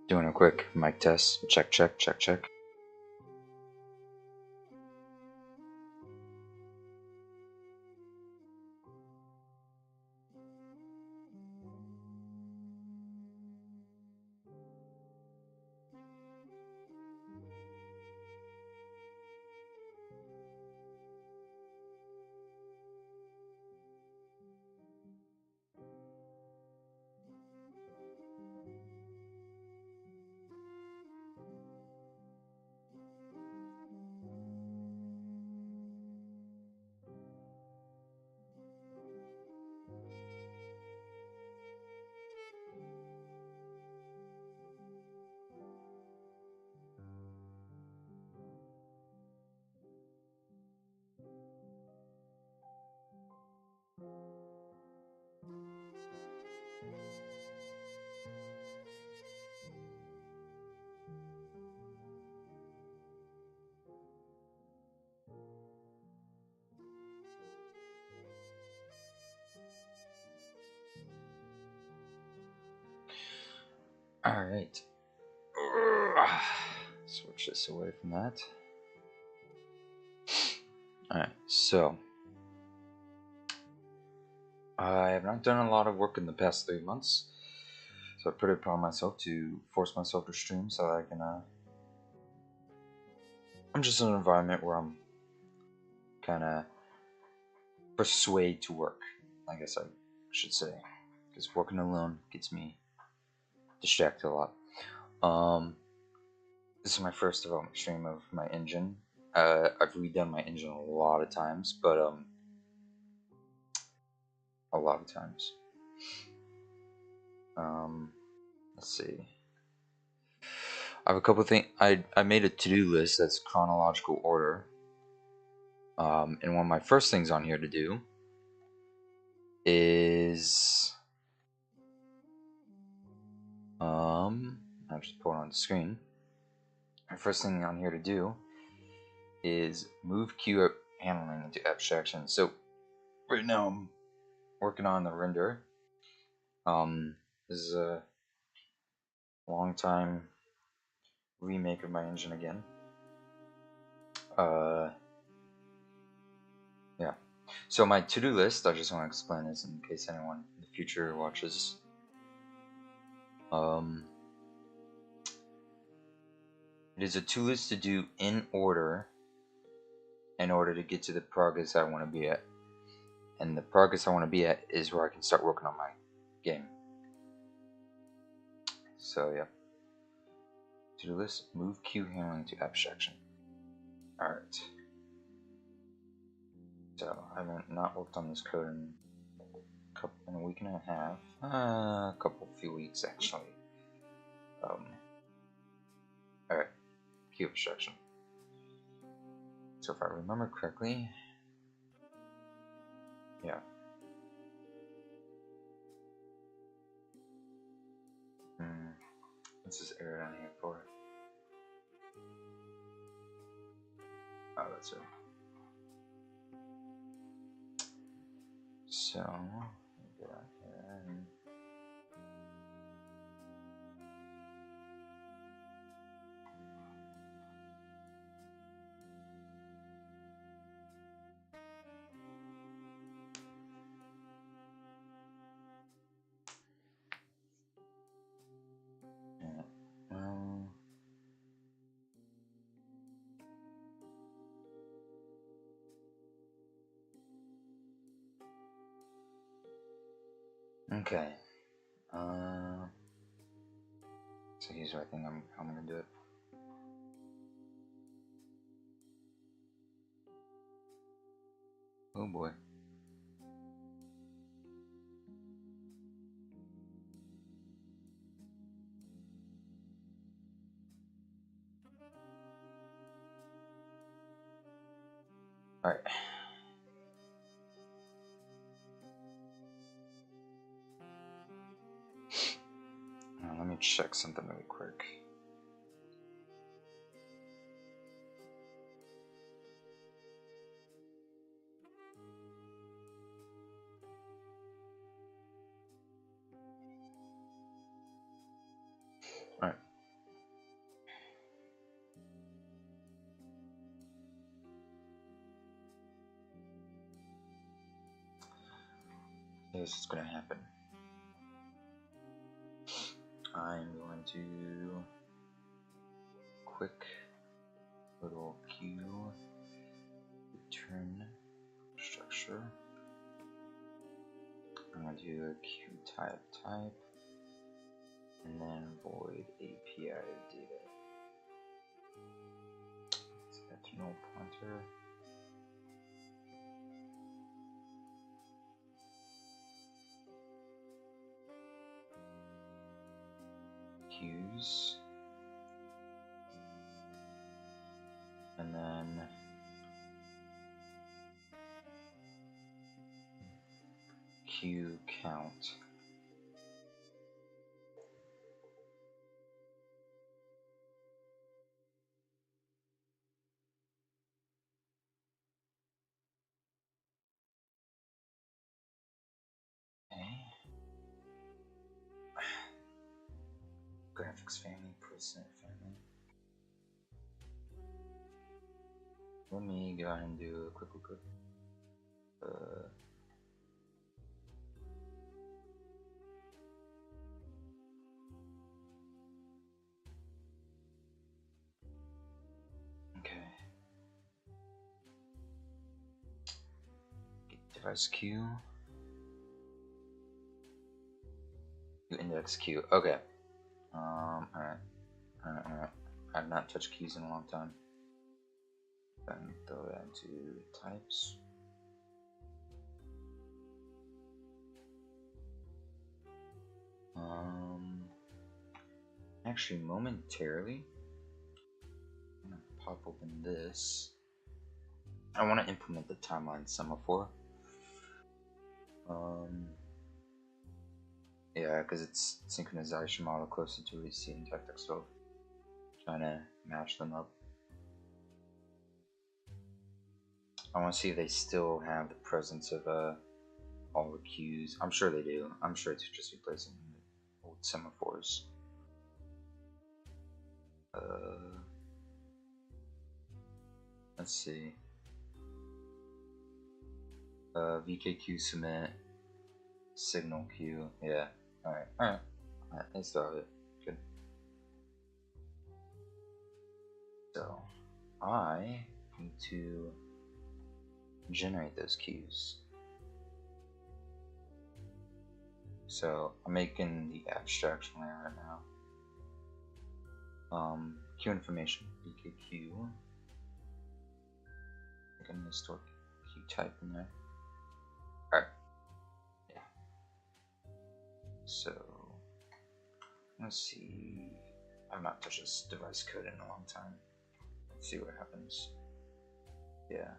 Doing a quick mic test. Check, check, check, check. Alright. Switch this away from that. Alright, so I have not done a lot of work in the past 3 months, so I put it upon myself to force myself to stream so that I can. I'm just in an environment where I'm kind of persuade to work, I guess I should say, because working alone gets me distracted a lot. This is my first development stream of my engine. I've redone my engine a lot of times, but a lot of times. Let's see. I have a couple things. I made a to-do list that's chronological order. And one of my first things on here to do is I'll just pull it on the screen. My first thing on here to do is move queue handling into abstraction. So right now I'm working on the render. This is a long time remake of my engine again. Yeah. So my to-do list, I just want to explain this in case anyone in the future watches. It is a to-list to do in order to get to the progress I want to be at. And the progress I want to be at is where I can start working on my game. So yeah. To-do list, move queue handling to abstraction. Alright. So I haven't not worked on this code in a week and a half. Few weeks actually. Alright. Queue abstraction. So if I remember correctly, yeah. What's this error down here for? Oh, that's it. So, get out here and okay. So here's what I think I'm gonna do it. Oh boy. Alright. Let me check something really quick. Alright. Here's what's gonna happen. I'm going to quick little queue return structure. I'm going to do a queue type, and then void API data. Set to null pointer. Queues, and then queue count. Okay. Graphics family, percent family. Let me go ahead and do a quick okay. Get device queue. Index queue. Okay. Alright. I've not touched keys in a long time. Then throw that into types. Actually, momentarily, I'm gonna pop open this. I want to implement the timeline semaphore. Yeah, because it's synchronization model closer to what you see in Tactics 12. Trying to match them up. I want to see if they still have the presence of all the queues. I'm sure they do. I'm sure it's just replacing the old semaphores. Let's see. VKQ submit, signal queue. Yeah. Alright. Let's start it. Good. So, I need to generate those queues. So, I'm making the abstraction layer right now. Queue information, VKQ. I'm gonna store queue type in there. Alright. Yeah. So, let's see. I've not touched this device code in a long time. Let's see what happens. Yeah.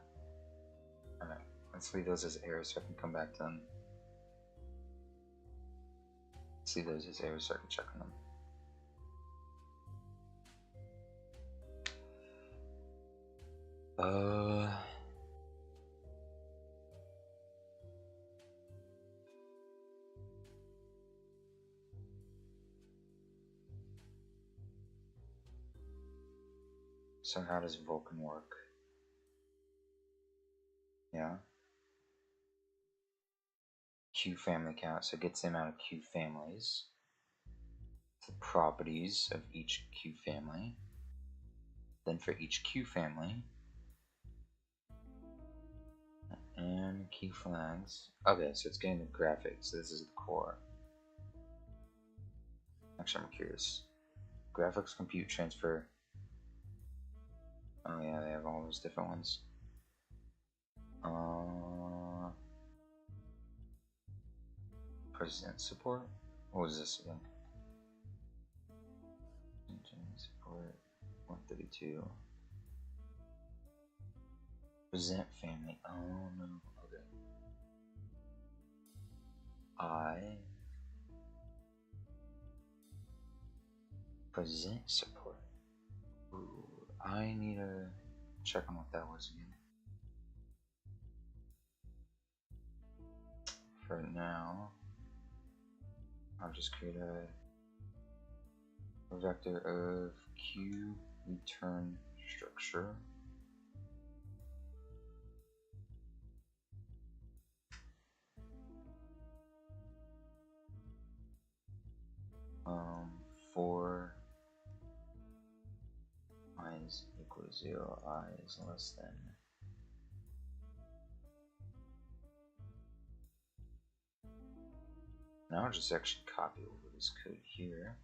Alright. Let's leave those as errors so I can come back to them. Let's leave those as errors so I can check on them. So how does Vulkan work? Yeah. Queue family count, so it gets the amount of queue families. The properties of each queue family. Then for each queue family. And key flags. Okay, so it's getting the graphics. So this is the core. Actually, I'm curious. Graphics, compute, transfer. Oh yeah, they have all those different ones. Present support? What was this again? Support 132. Present family. Oh no. Okay. Present support. Ooh, I need to check on what that was again. For now, I'll just create a vector of queue return structure. equal to 0, I is less than. Now I'll just actually copy over this code here.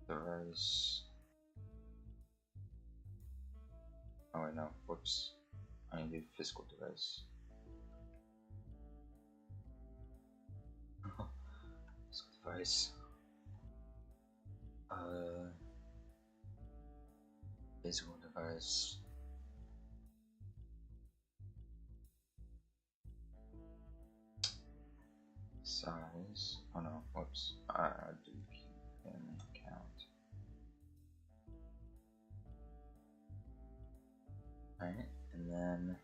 Device. Oh wait, no, whoops. I need to do physical device. Physical device. Physical device. Size. Oh no, whoops. Do family count. Alright, and then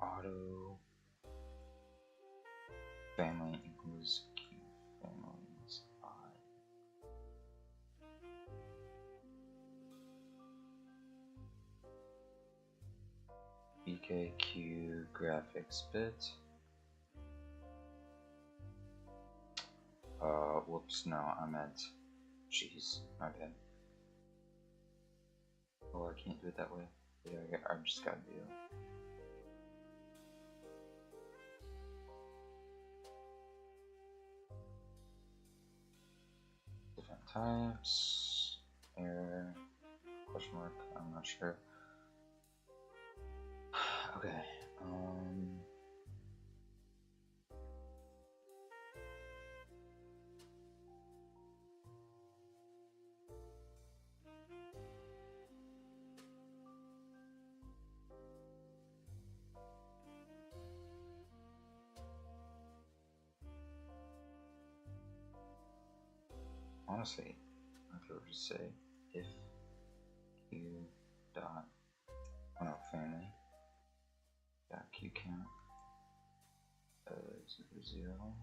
auto family equals Q families I. BKQ graphics bit. Whoops, no, I meant, jeez, my bad. Oh, I can't do it that way. Yeah, I just gotta do it. Different types, error, question mark, I'm not sure. Okay, honestly, I could just say if Q dot, oh no, family dot Q count 0,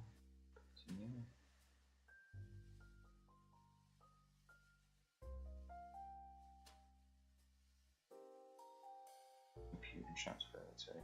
continue. Compute and transfer, that's right.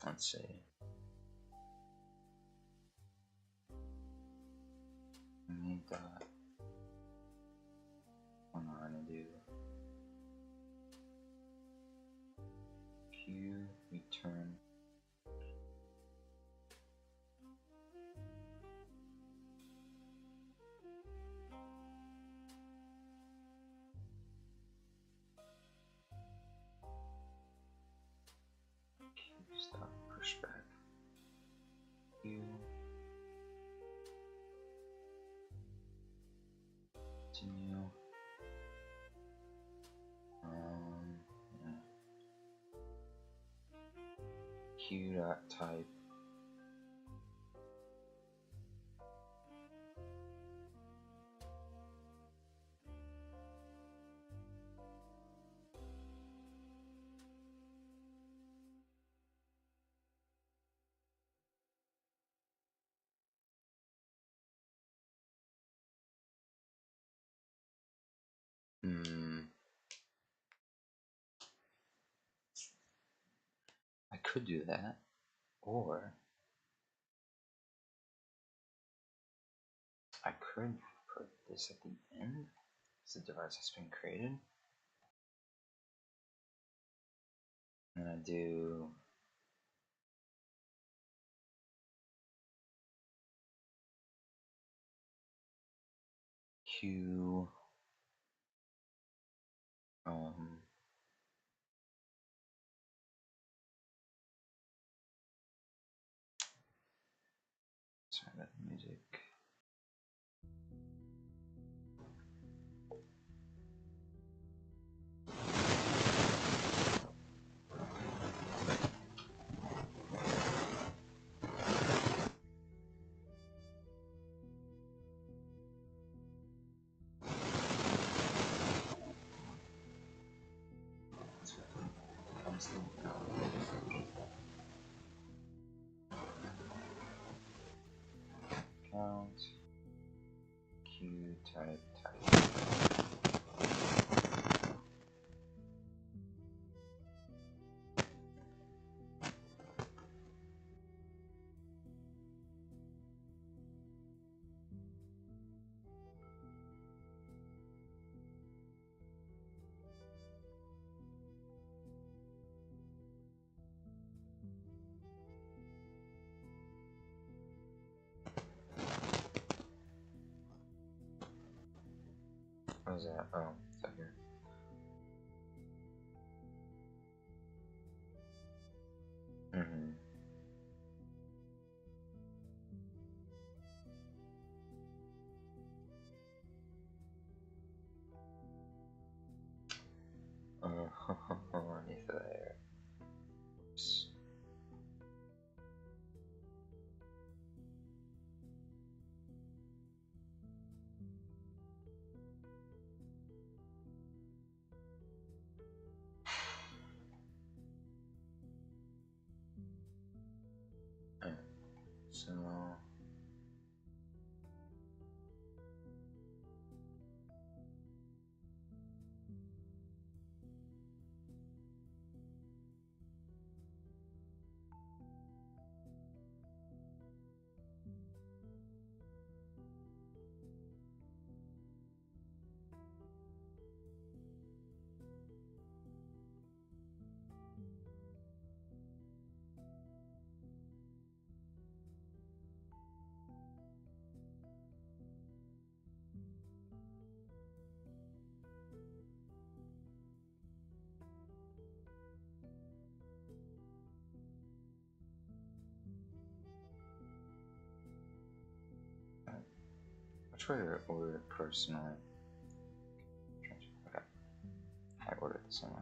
Let's see. We need that. What am I gonna do? Q return. Q stop pushback. Q. Continue. Yeah. Q dot type. I could do that, or I could put this at the end as the device has been created. And I do Q sorry about the music. Count Q type. What is that? Oh, it's up here. Mm-hmm. Underneath there. Oops. Alright, so which way to order it personally? Okay, I ordered it the same way.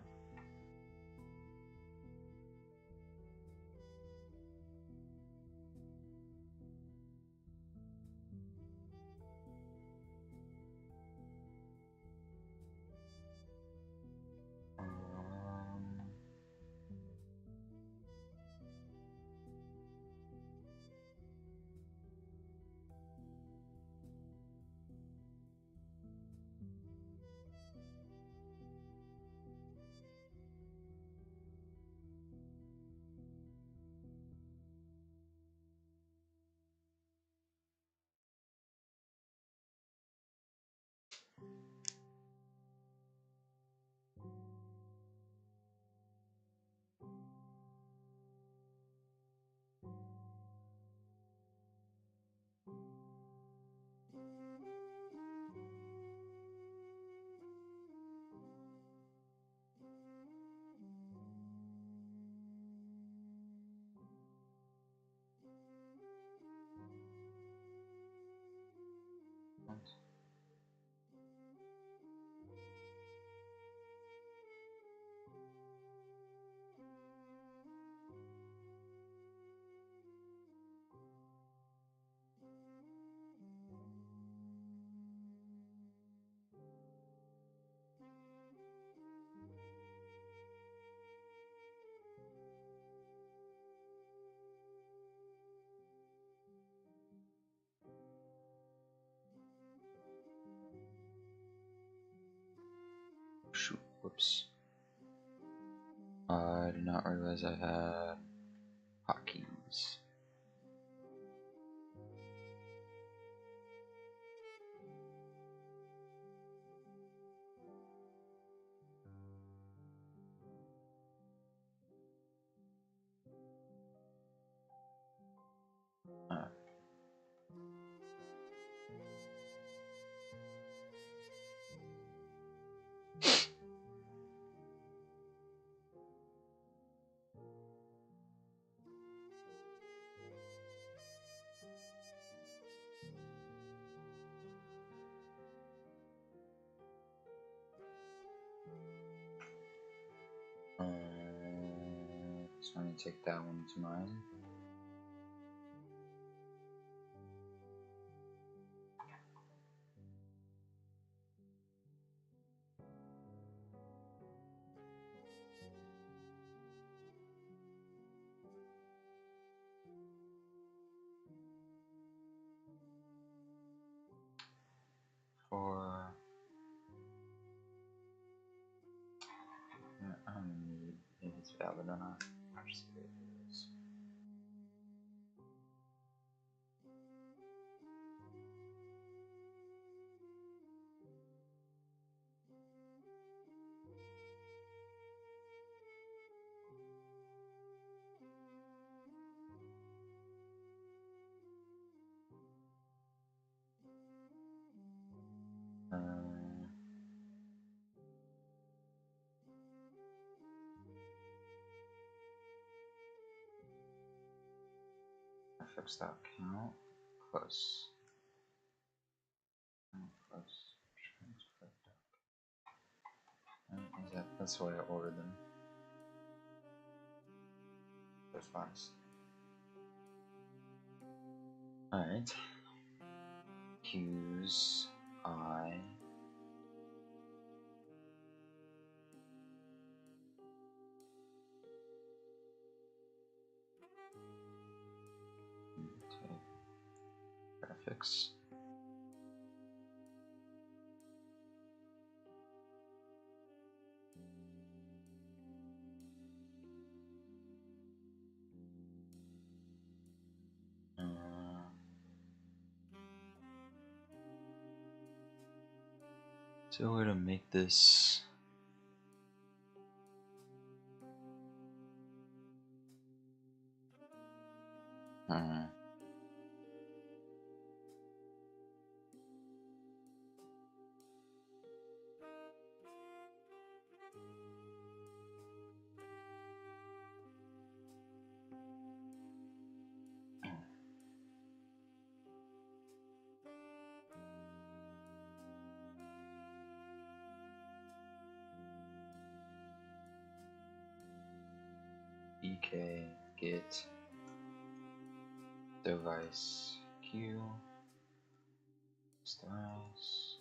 Shoot, whoops. I did not realize I had hotkeys. Alright. So I'm gonna take that one to mine. Belladonna. Fix that count. Close. Close. That's why I ordered them. They're fast. Alright. Q's I. Graphics. So we're gonna make this EK get device Q device.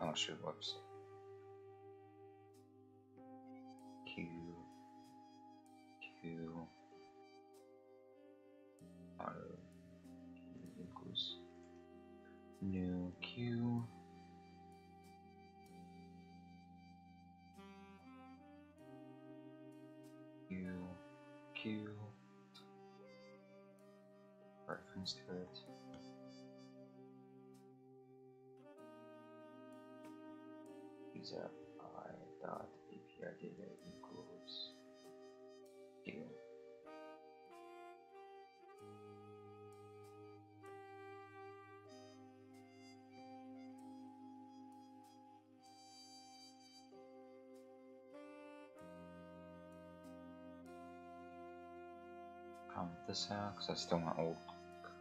Oh shoot, whoops. Q auto Q equals new Q reference to it. User I dot API data equals Q. Comment this out because I still want old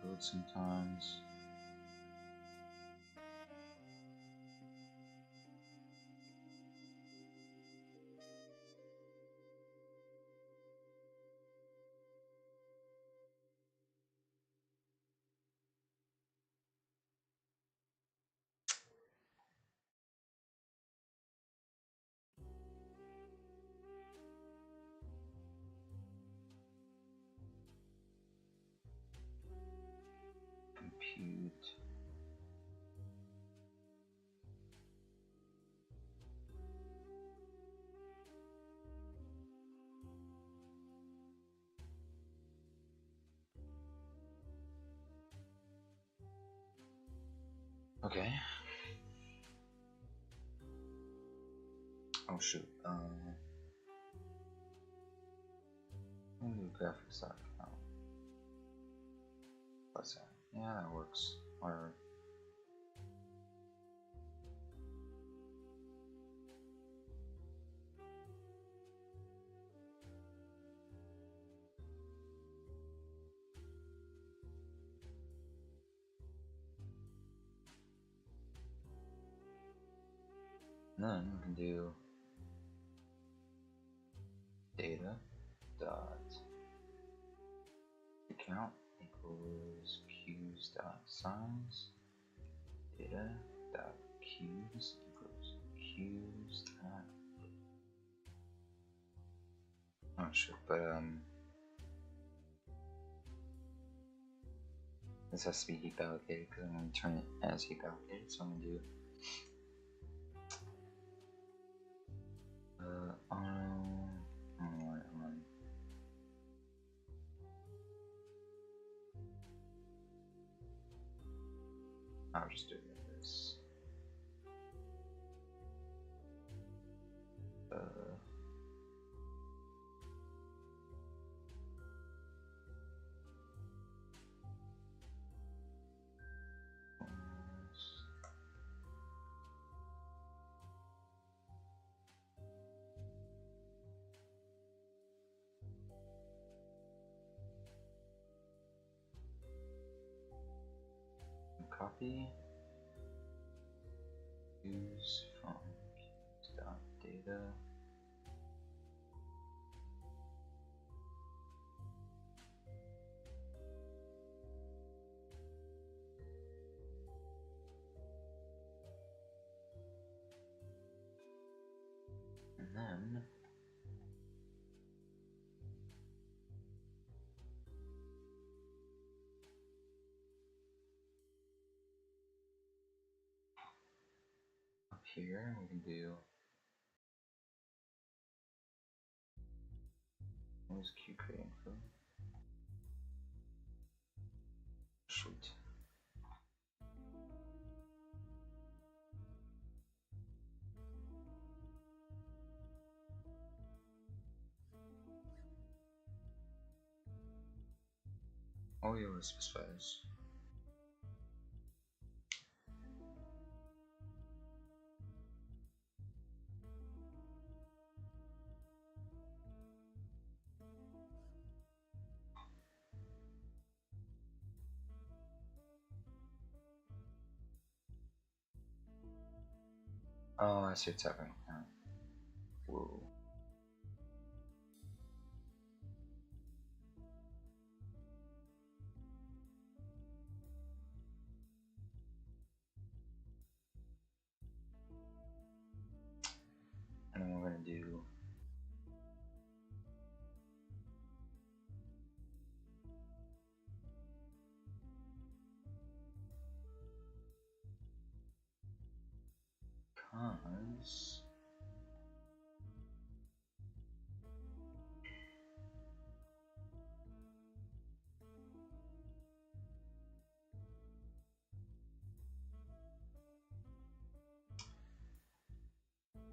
code sometimes. Compute. Okay. Oh shoot. New graphics account. What's that? Yeah, that works. Or then we can do data dot count equals queues dot size. Data dot queues equals queues dot. Oh shit, but this has to be heap allocated because I'm going to turn it as heap allocated. So I'm going to do on. I'll just do this. Copy. Use from dot data. And then up here we can do where's queue create info? Sweet. Oh, yeah, it specifies. Oh, I see what's happening. Whoa. And then we're going to do cons.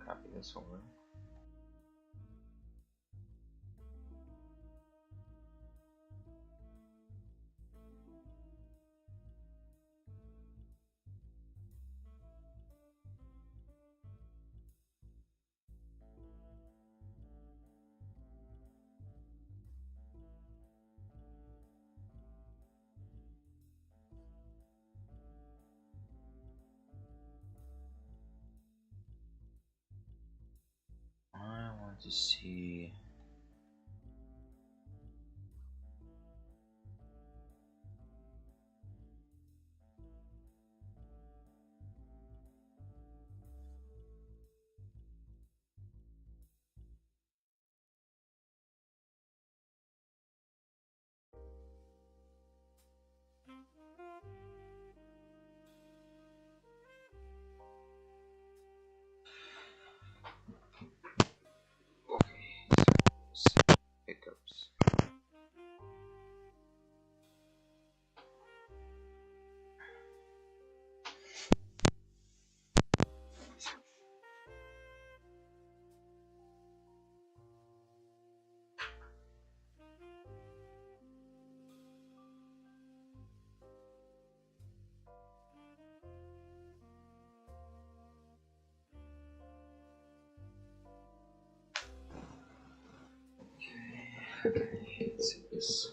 Copy this over. I want to see. Okay. Let's see this.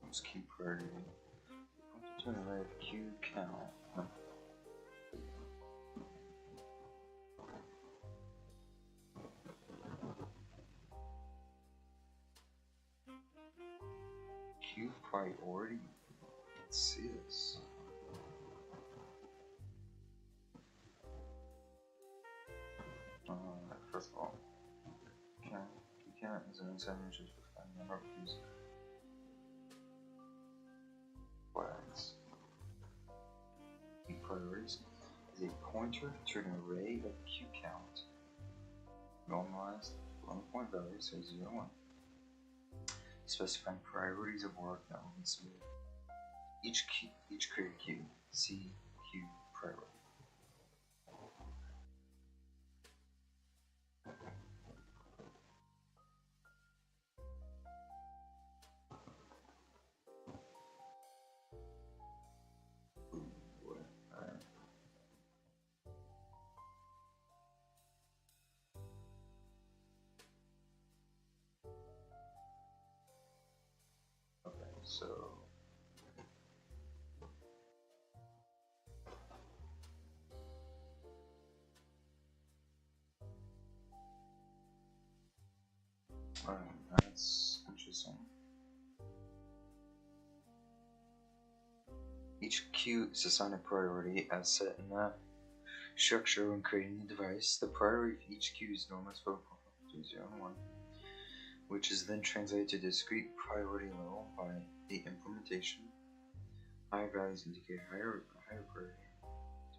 Let's keep priority. To an array of Q count. No. Q priority. Let's see this. First of all, Q count is an inside matrix with a number of Qs. Flags. Q priorities is a pointer to an array of Q count. Normalized floating point value, so 0, 1. Specifying priorities of work that will be submitted. Each created queue, C queue priority. So that's interesting. Each queue is assigned a priority as set in that structure when creating the device. The priority of each queue is normalized from 0 and 1, which is then translated to discrete priority level by the implementation. Higher values indicate higher priority,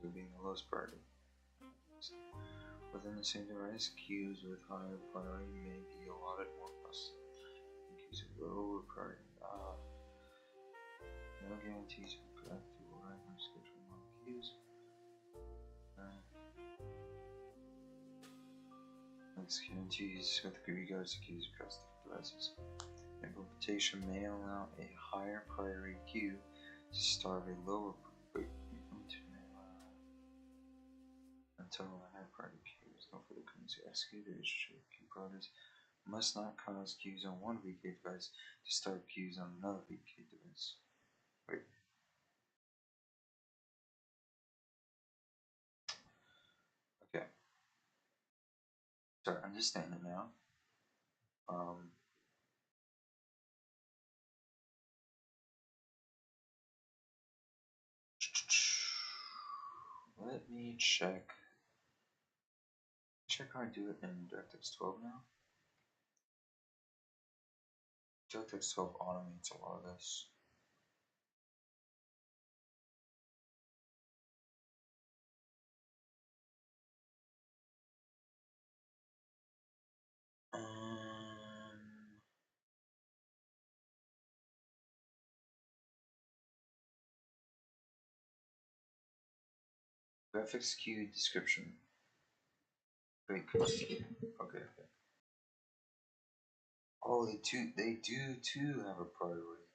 to being the lowest priority. Within the same device, queues with higher priority may be allotted more processing. Queues with lower priority. No guarantees for correct ordering or scheduling on queues. Makes guarantees with regards to queues across different devices. Implementation may allow a higher priority queue to starve a lower until a higher priority queue is no further currency executed. Queue priorities must not cause queues on one VK device to start queues on another VK device. Wait. Okay. Start understanding now. Let me check how I do it in DirectX 12 now. DirectX 12 automates a lot of this. Graphics queue description. Wait, okay. Oh, they do too have a priority.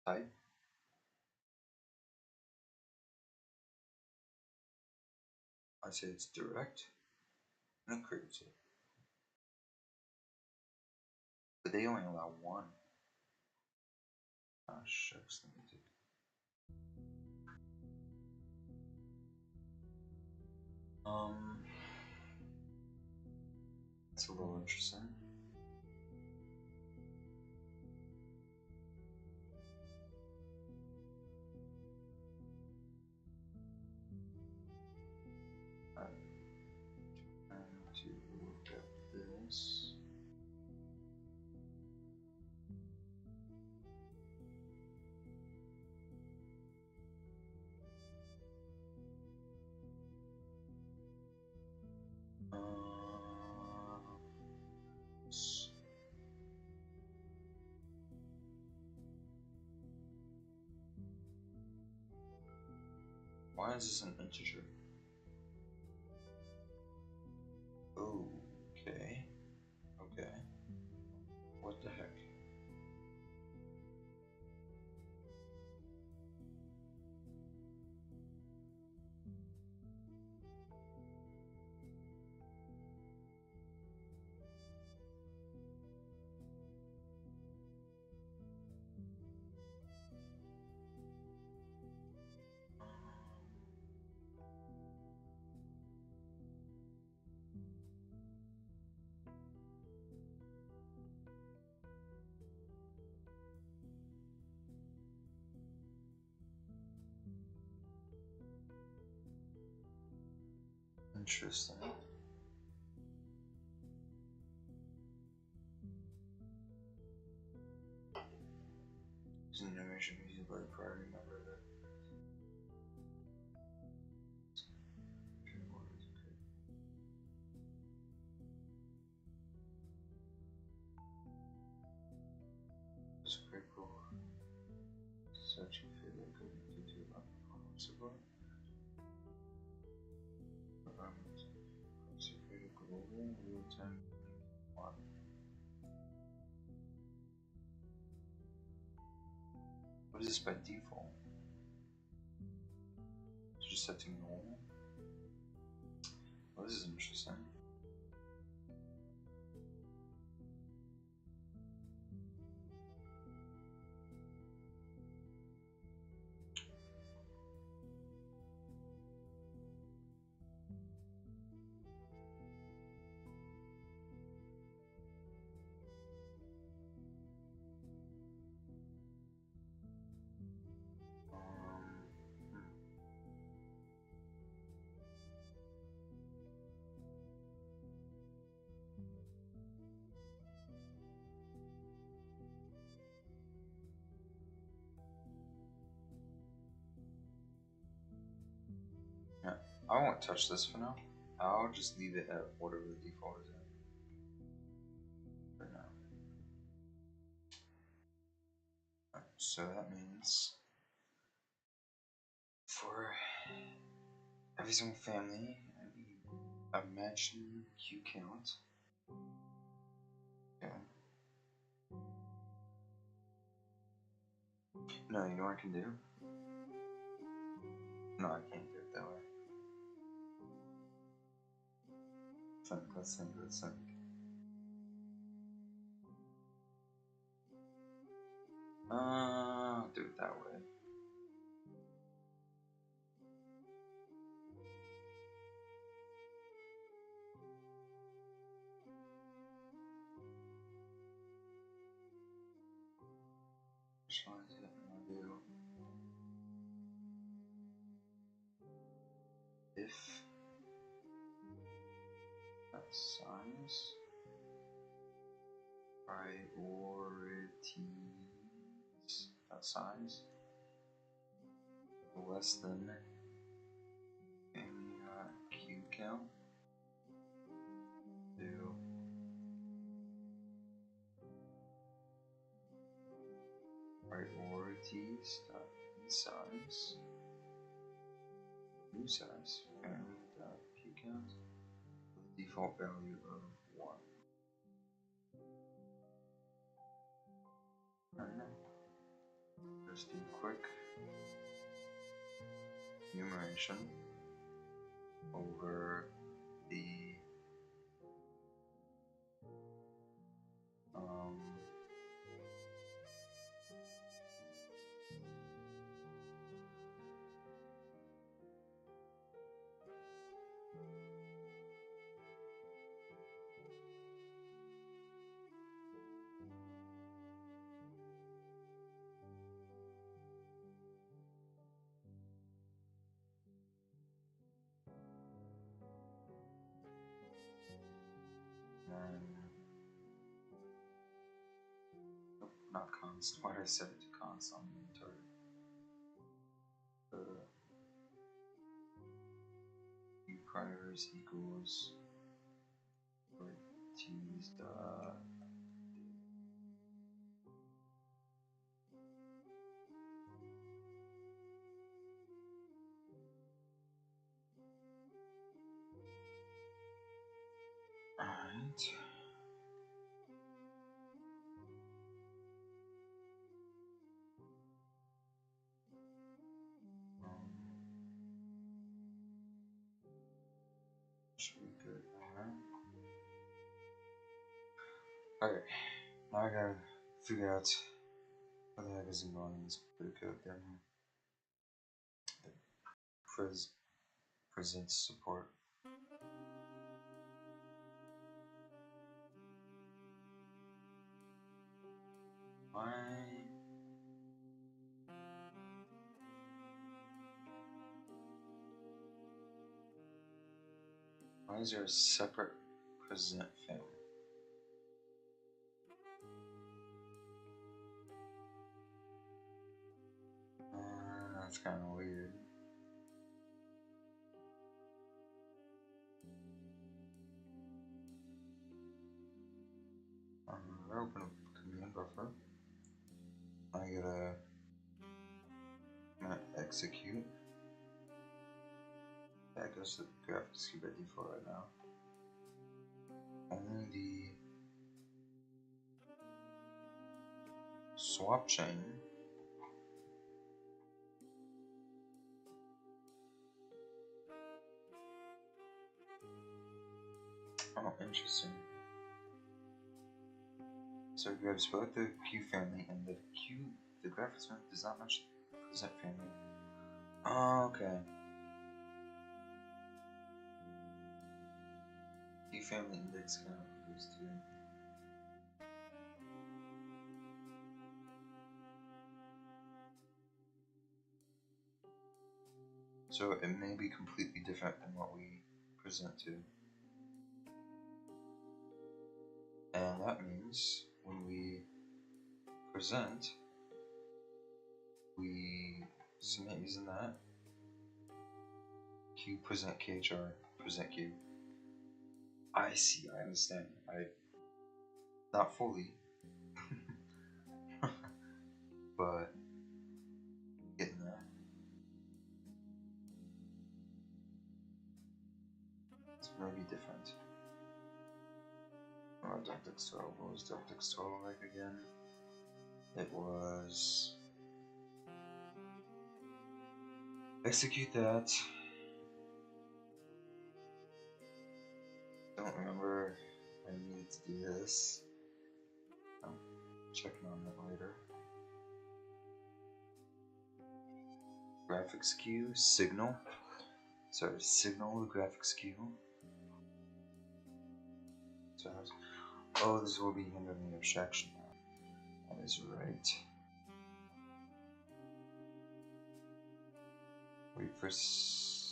Type. I say it's direct, and it creates it. But they only allow one. Ah, shucks, let me do it. That's a little interesting. To look at this. Why is this an integer? Okay. Okay. What the heck? Interesting. It's an animation used by the primary member of the it's pretty cool. Such a feeling connected to possible. Consecrated global real-time one. What is this by default? It's just set to normal. Well, this is interesting. Yeah, I won't touch this for now. I'll just leave it at whatever the default is at for now. Right, so that means for every single family, I need a matching queue count. Okay. No, you know what I can do? No, I can't do it that way. Think, let's think. I'll do it that way. Just wanted to do if that size priorities that size less than any queue count. Do priorities dot size new size family dot queue count with a default value of 1. Just do quick enumeration over the nope, not const. Why did I set it to const on the inventory? Priors equals Ortiz dot alright. Should be good there. Okay, now I gotta figure out what the heck is going on in this bit of code down here. Presents support. Why? Why is there a separate present family? That's kind of weird. I open up command buffer. I'm gonna execute. That goes to the graphics cube by default right now. Only the swap chain oh, interesting. So it grabs both the Q family and the graphics family does not match the present family. Oh, okay. Q family index count goes to. So it may be completely different than what we present to. And that means when we present, we submit using that. Q present KHR, present Q. I see, I understand. Not fully, but getting there. It's maybe different. DirectX 12. What was DirectX 12 like again? It was execute that. Don't remember I needed to do this. I'm checking on that later. Graphics queue, signal. Sorry, signal the graphics queue. So, oh, this will be under the abstraction now. That is right. Wait for events.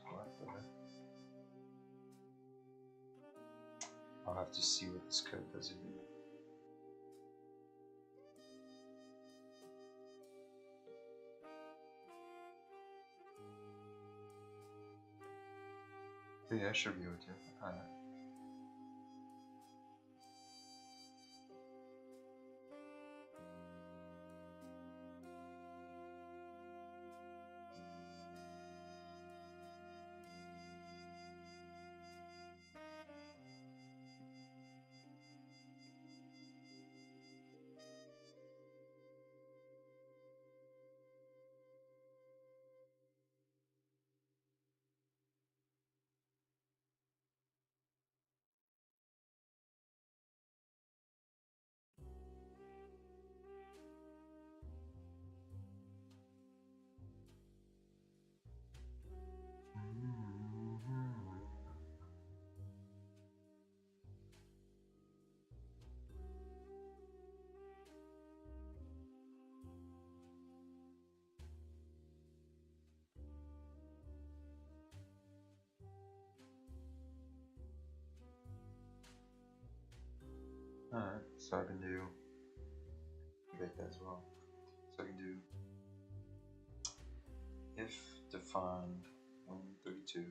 What the heck? I'll have to see what this code does again. But yeah, I should be able to. Alright. Alright, so I can do that as well. So I can do if defined 132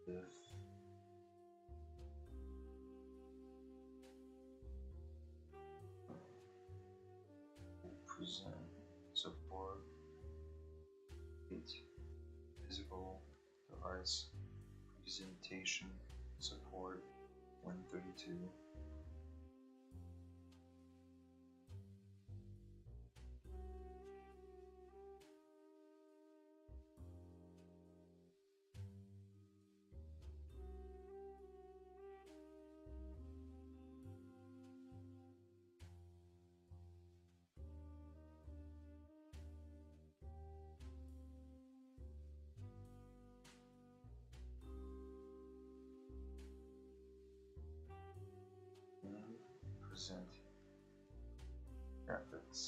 if present support it physical device presentation support 132. Present graphics.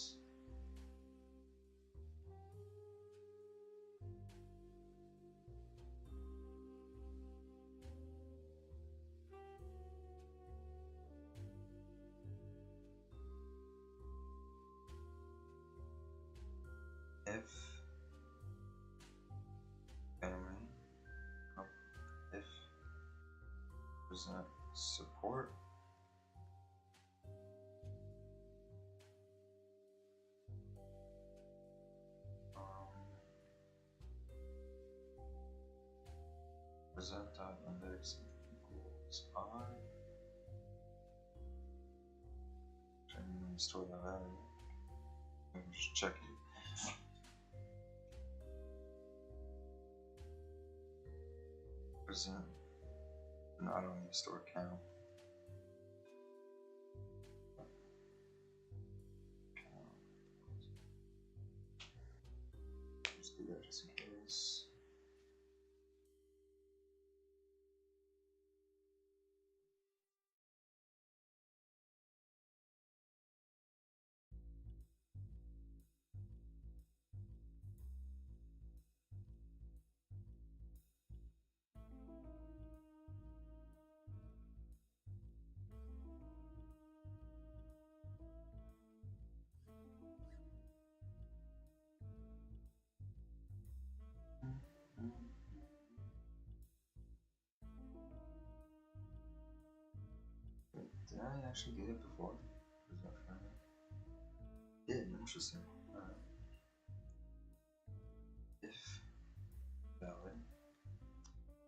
Present support. Present dot index equals I. Trying to store that value. Let me just check it. Present. No, I don't need to store count. Just do that just in case. Did I actually get it before? Yeah, interesting. If valid.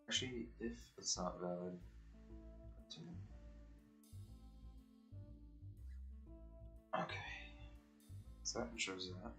Actually, if it's not valid, okay. So that shows that.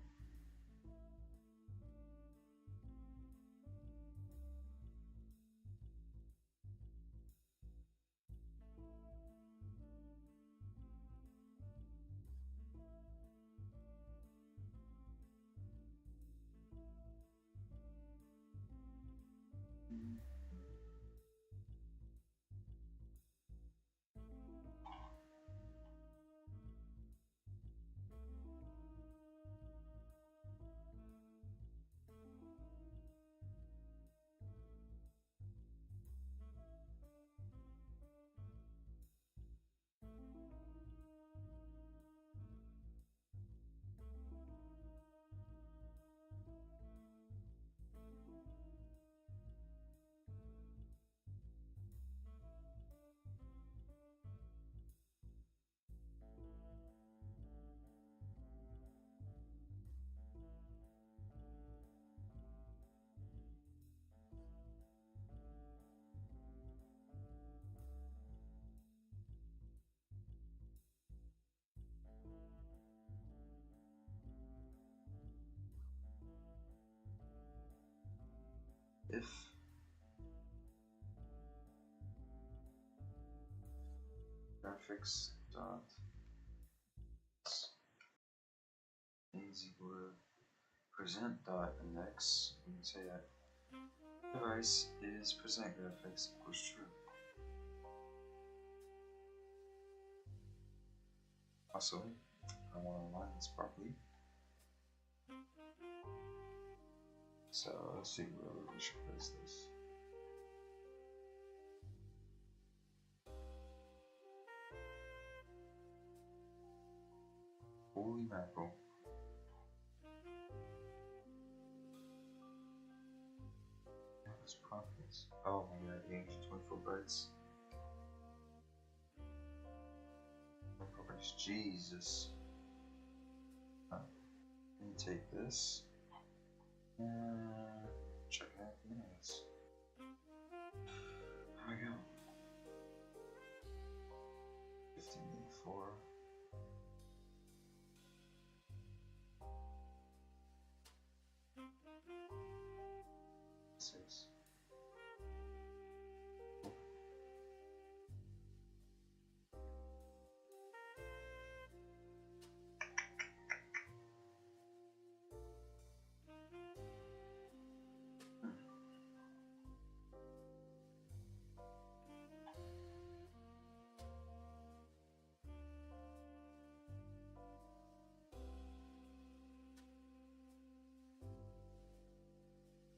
If graphics dot is equal to present dot index, we can say that device is present graphics equals true. Also, I want to align this properly. So let's see where we should place this. Holy mackerel. What's profits? Oh my god, yeah, 24 bytes. 24 bytes, Jesus. Let me take this. Check out minutes. There we go. 1584. Six.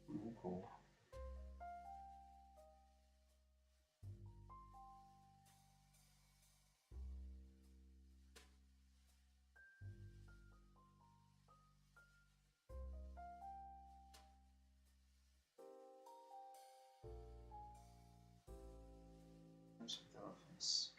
Ooh, cool. Games.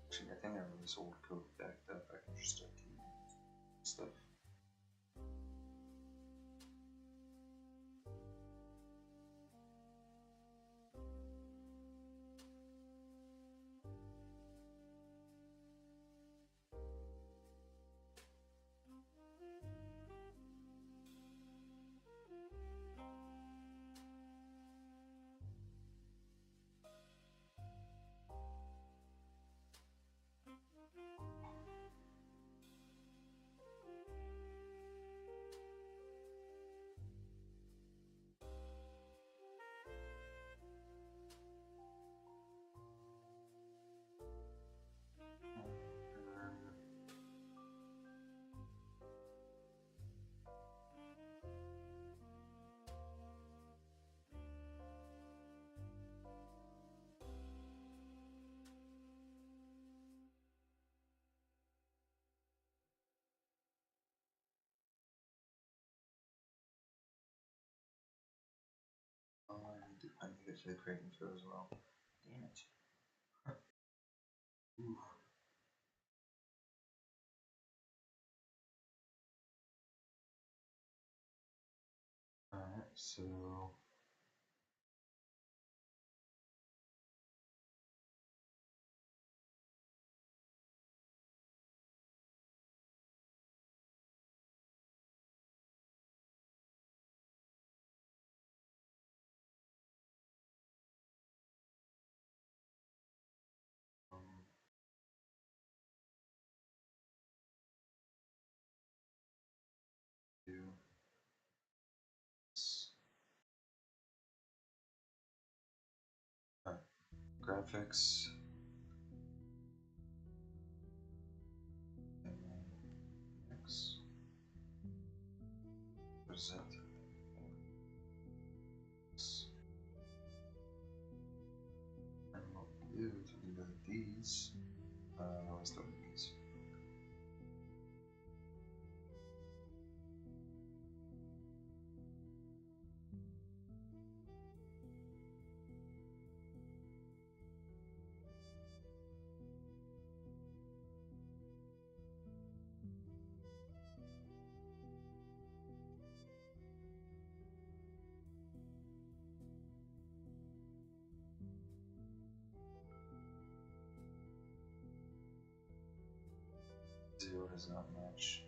Actually, I think I have this old code backed up. I can just start doing stuff. I need it for the creating fill as well. Damn it. Ooh. Alright, so do graphics and then next. What is that? And what we'll do is we'll do these. Let's start with these. Zero does not match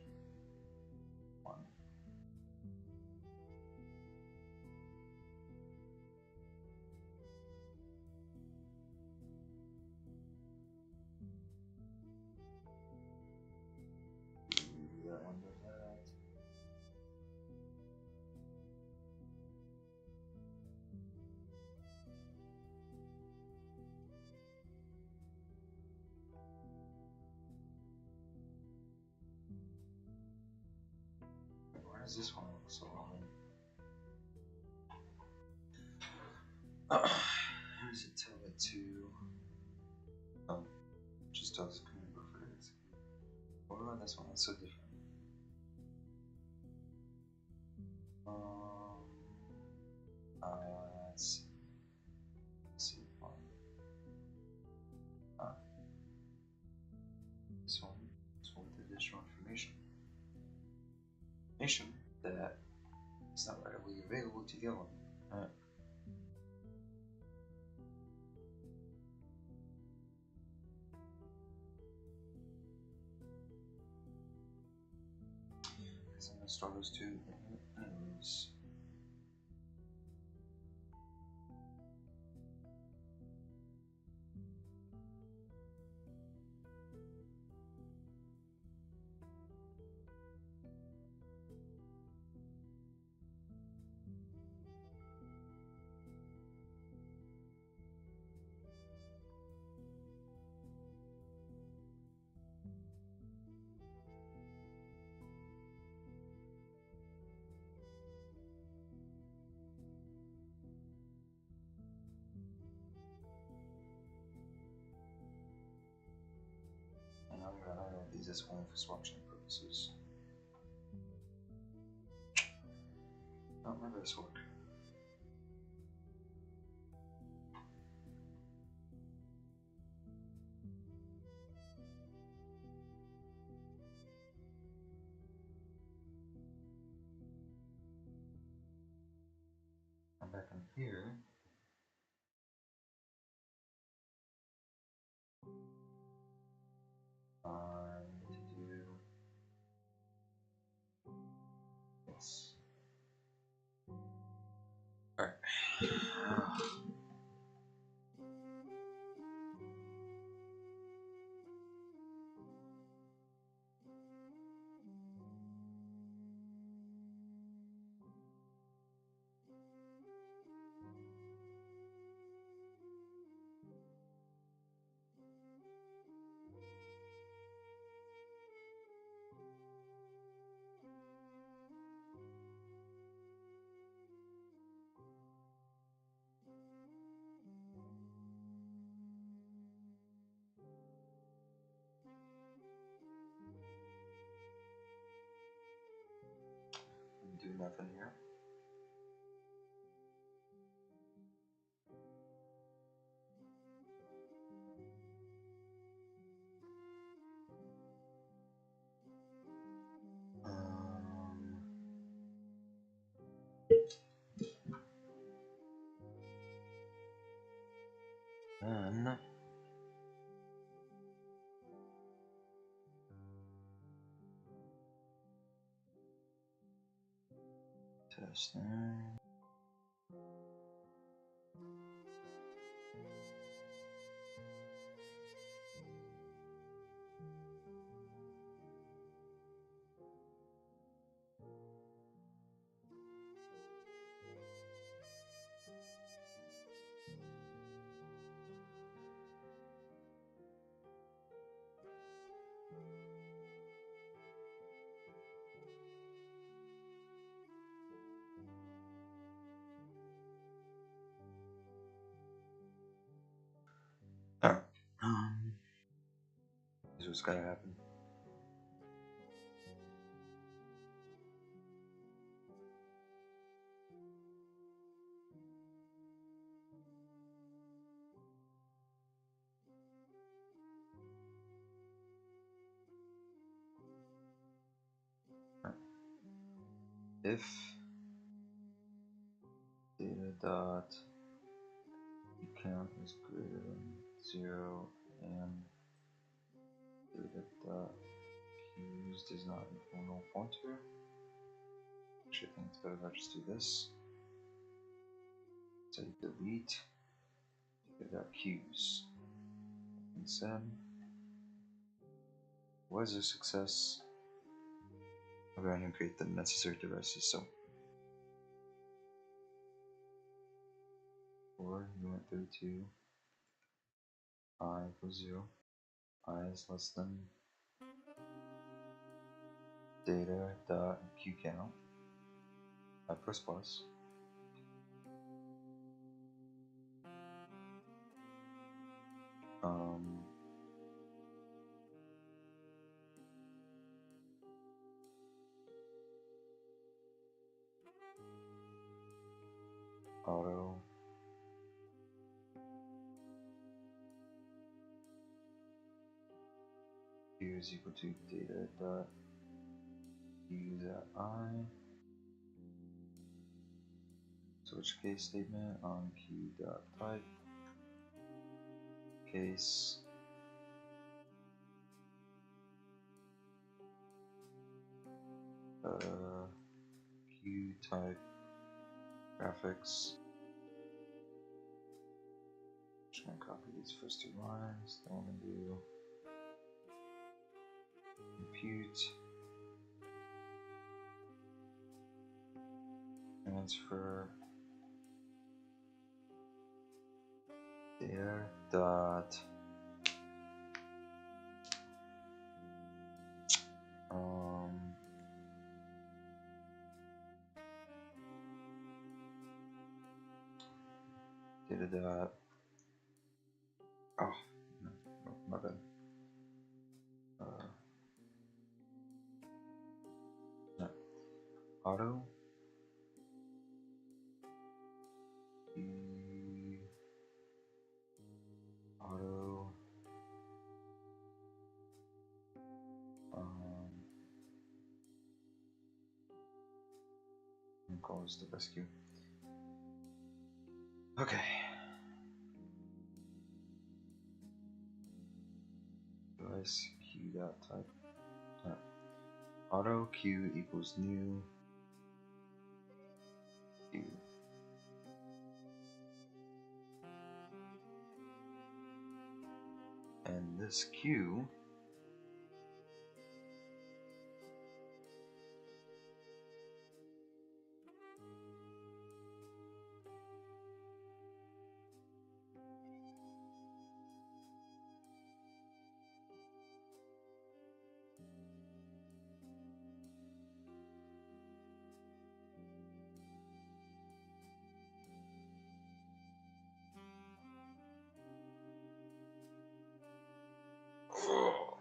1. That one does that. Why does this one look so long? How does it tell it to? Oh, just tells it command buffer to execute. What about this one? That's so different. Let's see. This one with additional information. Information that is not readily available to the other one. Alright. So I'm gonna store those two anyways. this only for swaption purposes. Not my best work. I'm back in here. I need to do this. Alright. Do nothing here. Then testing. Alright. Here's what's gotta happen. If data dot count is greater than 0 and data dot used is not equal null pointer. Actually, I think it's better if I just do this. So delete data dot queues. Instead, was a success. I'll go ahead and create the necessary devices. So, for unit 32, I equals 0, I is less than data dot q count, I plus plus. Auto q is equal to data dot use at I. Switch case statement on q dot type case q type graphics. Just gonna copy these first two lines. Then we're gonna do compute transfer data dot data dot oh no, my bad. auto. Auto. And calls the rescue. Okay. Device Q dot type. Auto Q equals new Q. And this Q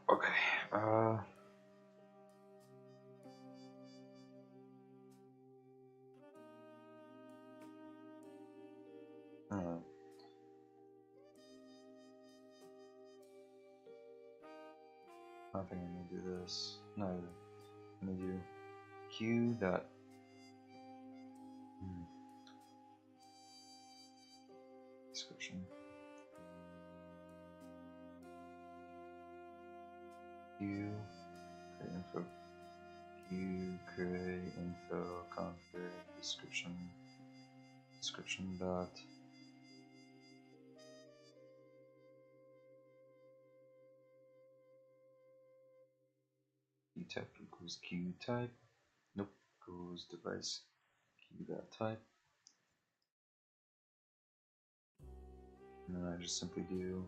okay. Hmm. I think I'm gonna do this. No, I'm gonna do Q dot. Description. Q create info. Q create info config description. Description dot. Q type equals Q type. Nope. Equals device Q dot type. And then I just simply do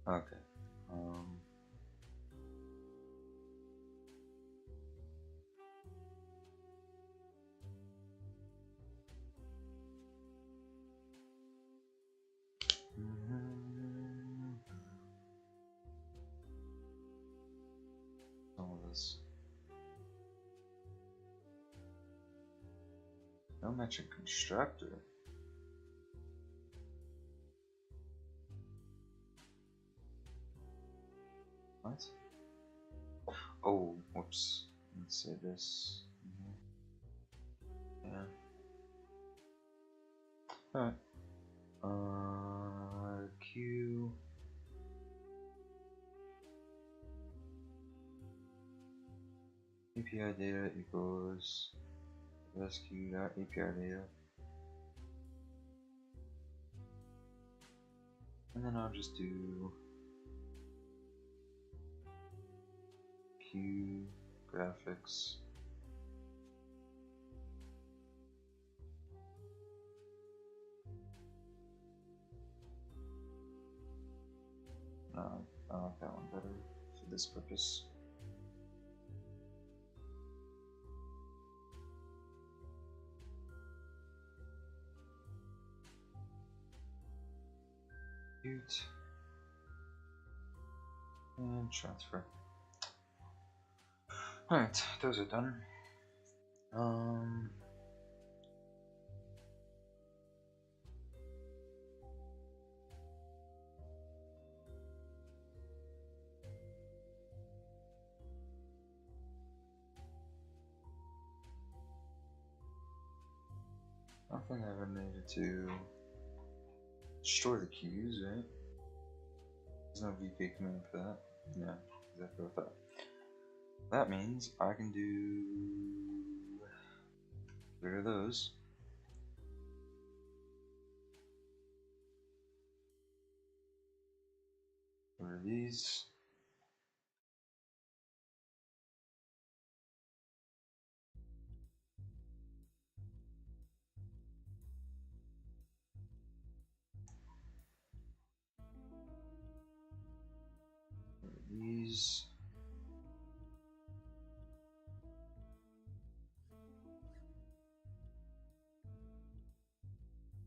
okay. All this. No mention constructor. What? Oh, whoops. Let's say this. Yeah. Alright. Q. API data equals rescue.API data. And then I'll just do Q graphics. No, I like that one better for this purpose. Cute. And transfer. Alright, those are done. I don't think I ever needed to destroy the queues, right? There's no VP command for that. Yeah, exactly what that. That means I can do get rid of those. Get rid of these. these.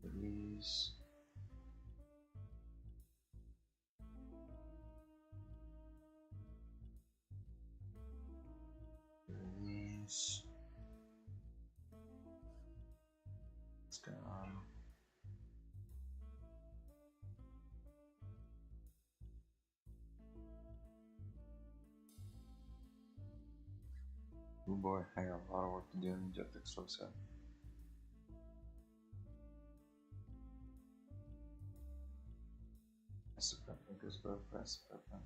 These. These. What's going on? Oh boy, I got a lot of work to do in Jetix website. Goes above press button.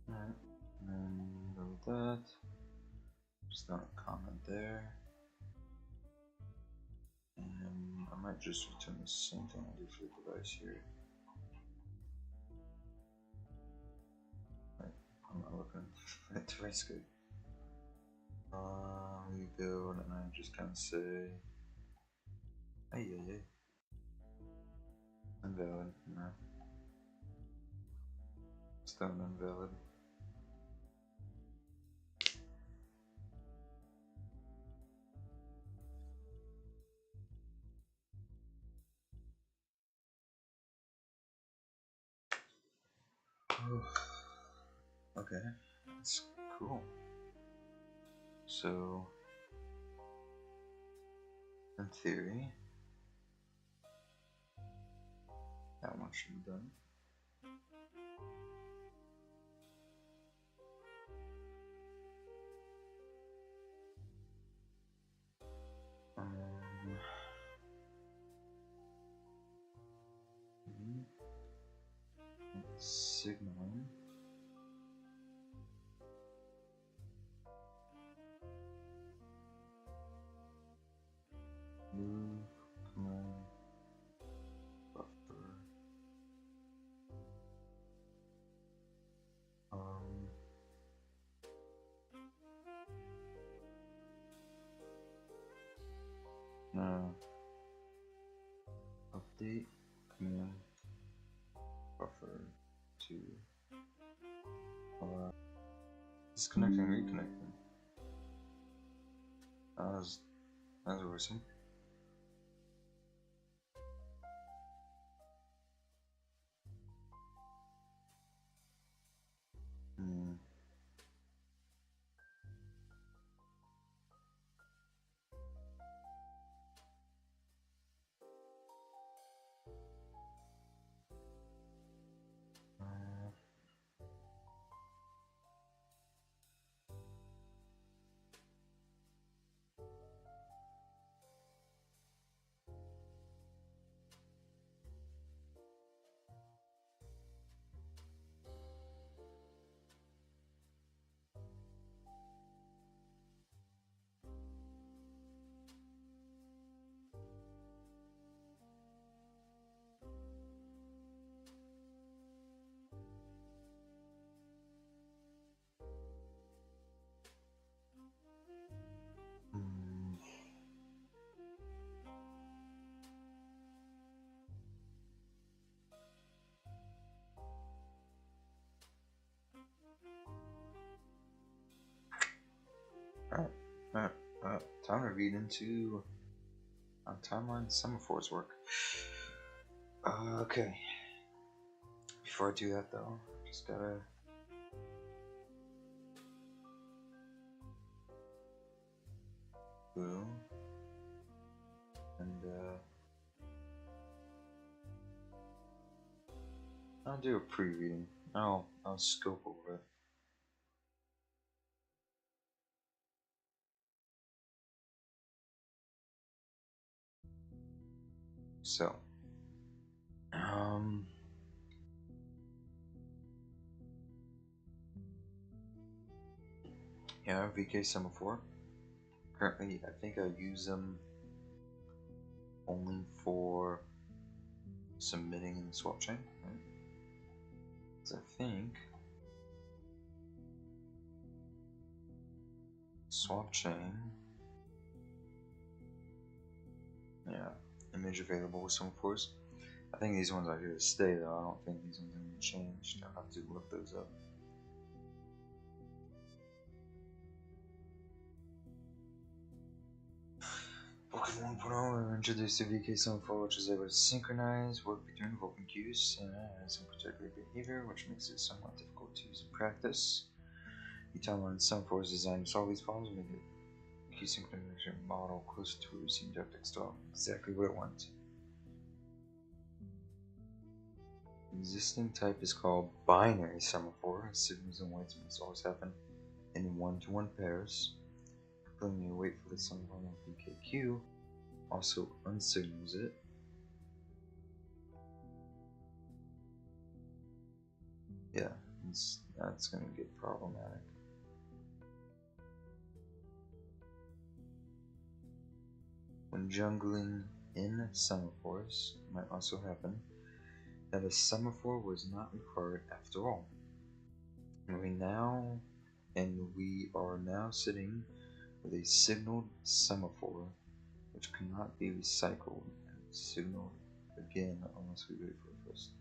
Alright, and then go with that. Just not a comment there. And I might just return the same thing I did for the device here. Right, I'm not looking at the risk it. We build and I just kind of say, hey, invalid, no. Still invalid. Okay, that's cool. So, in theory, that one should be done. Signaling. Move, command, buffer. No. Update, command, buffer to disconnecting, reconnecting. That's worrisome. Alright, time to read into timeline semaphores work. Okay. Before I do that though, just gotta boom and I'll do a pre-reading. I'll scope over it. So, yeah, VK semaphore. Currently, I think I use them only for submitting in the swap chain, right? Because I think swap chain, yeah, image available with semaphores. I think these ones are here to stay though. I don't think these ones are going to be changed. I'll have to look those up. Pokemon 1.0 introduced a VK semaphore which is able to synchronize work between Vulcan queues and has some particular behavior which makes it somewhat difficult to use in practice. The timeline semaphore is designed to solve these problems and make the queue synchronization model close to a receiving tactic style. Exactly what it wants. The existing type is called binary semaphore. Signals and waits must always happen in 1-to-1 pairs. Completing a wait for the semaphore of VKQ also unsignals it. Yeah, that's going to get problematic. When jungling in semaphores, it might also happen that a semaphore was not required after all. And we are now sitting with a signaled semaphore which cannot be recycled and signaled again unless we wait for it first.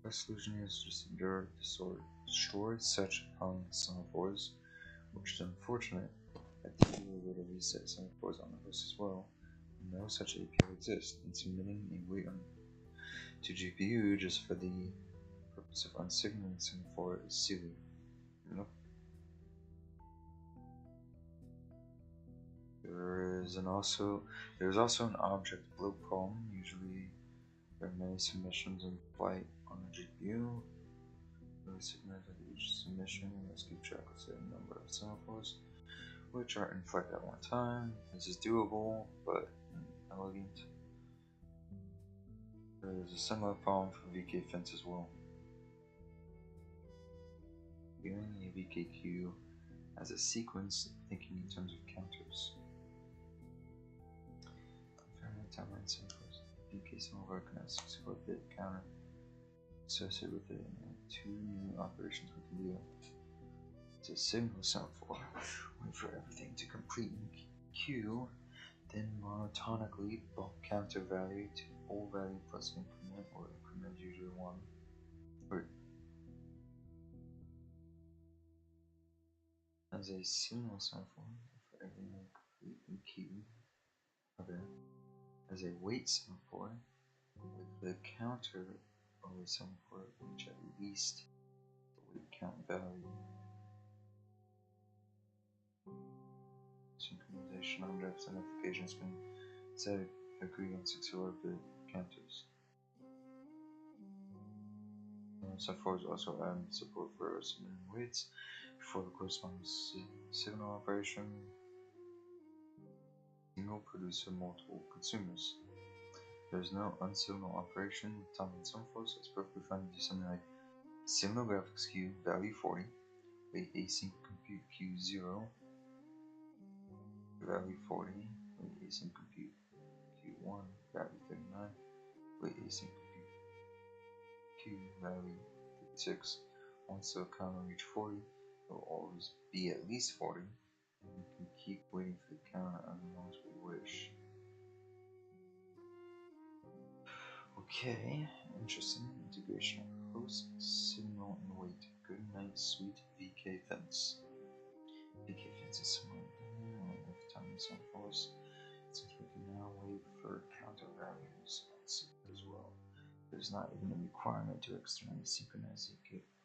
The solution is just endure to destroy such hung semaphores, which is unfortunate that the only way to reset semaphores on the host as well. No such API exists, and submitting a wait to GPU just for the purpose of unsignaling semaphore is silly. Nope. There's also an object bloat problem. Usually there are many submissions in flight on the GPU. Really significant at each submission, let's keep track of a certain number of semaphores which are in flight at one time. This is doable, but inelegant. There's a similar problem for VK fence as well. Viewing a VK queue as a sequence, thinking in terms of counters. Timeline semaphores. VK semaphore can have 64-bit counter associated with it, and 2 new operations we can do. It's a signal semaphore. Wait for everything to complete in queue, then monotonically bump counter value to full value plus increment, or increment usually 1. As a signal semaphore for everything complete in queue. Okay. As a wait semaphore with the counter of a semaphore reach at least the wait count value. Synchronization objects and applications can set agree on 64-bit counters. Semaphores also add support for submitting waits before the corresponding signal operation. Single producer, multiple consumers. There's no unsignal operation with timeline semaphores, so it's perfectly fine to do something like signal graphics queue value 40, wait async compute queue 0, value 40, wait async compute queue 1, value 39, wait async compute queue value 36. Once the counter reach 40, it will always be at least 40, and we can keep waiting for the counter as long as we wish. Okay, interesting. Integration of host, signal, and wait. Good night, sweet VK fence. VK fence is similar with timing semaphores, since we can now wait for counter values as well. There's not even a requirement to externally synchronize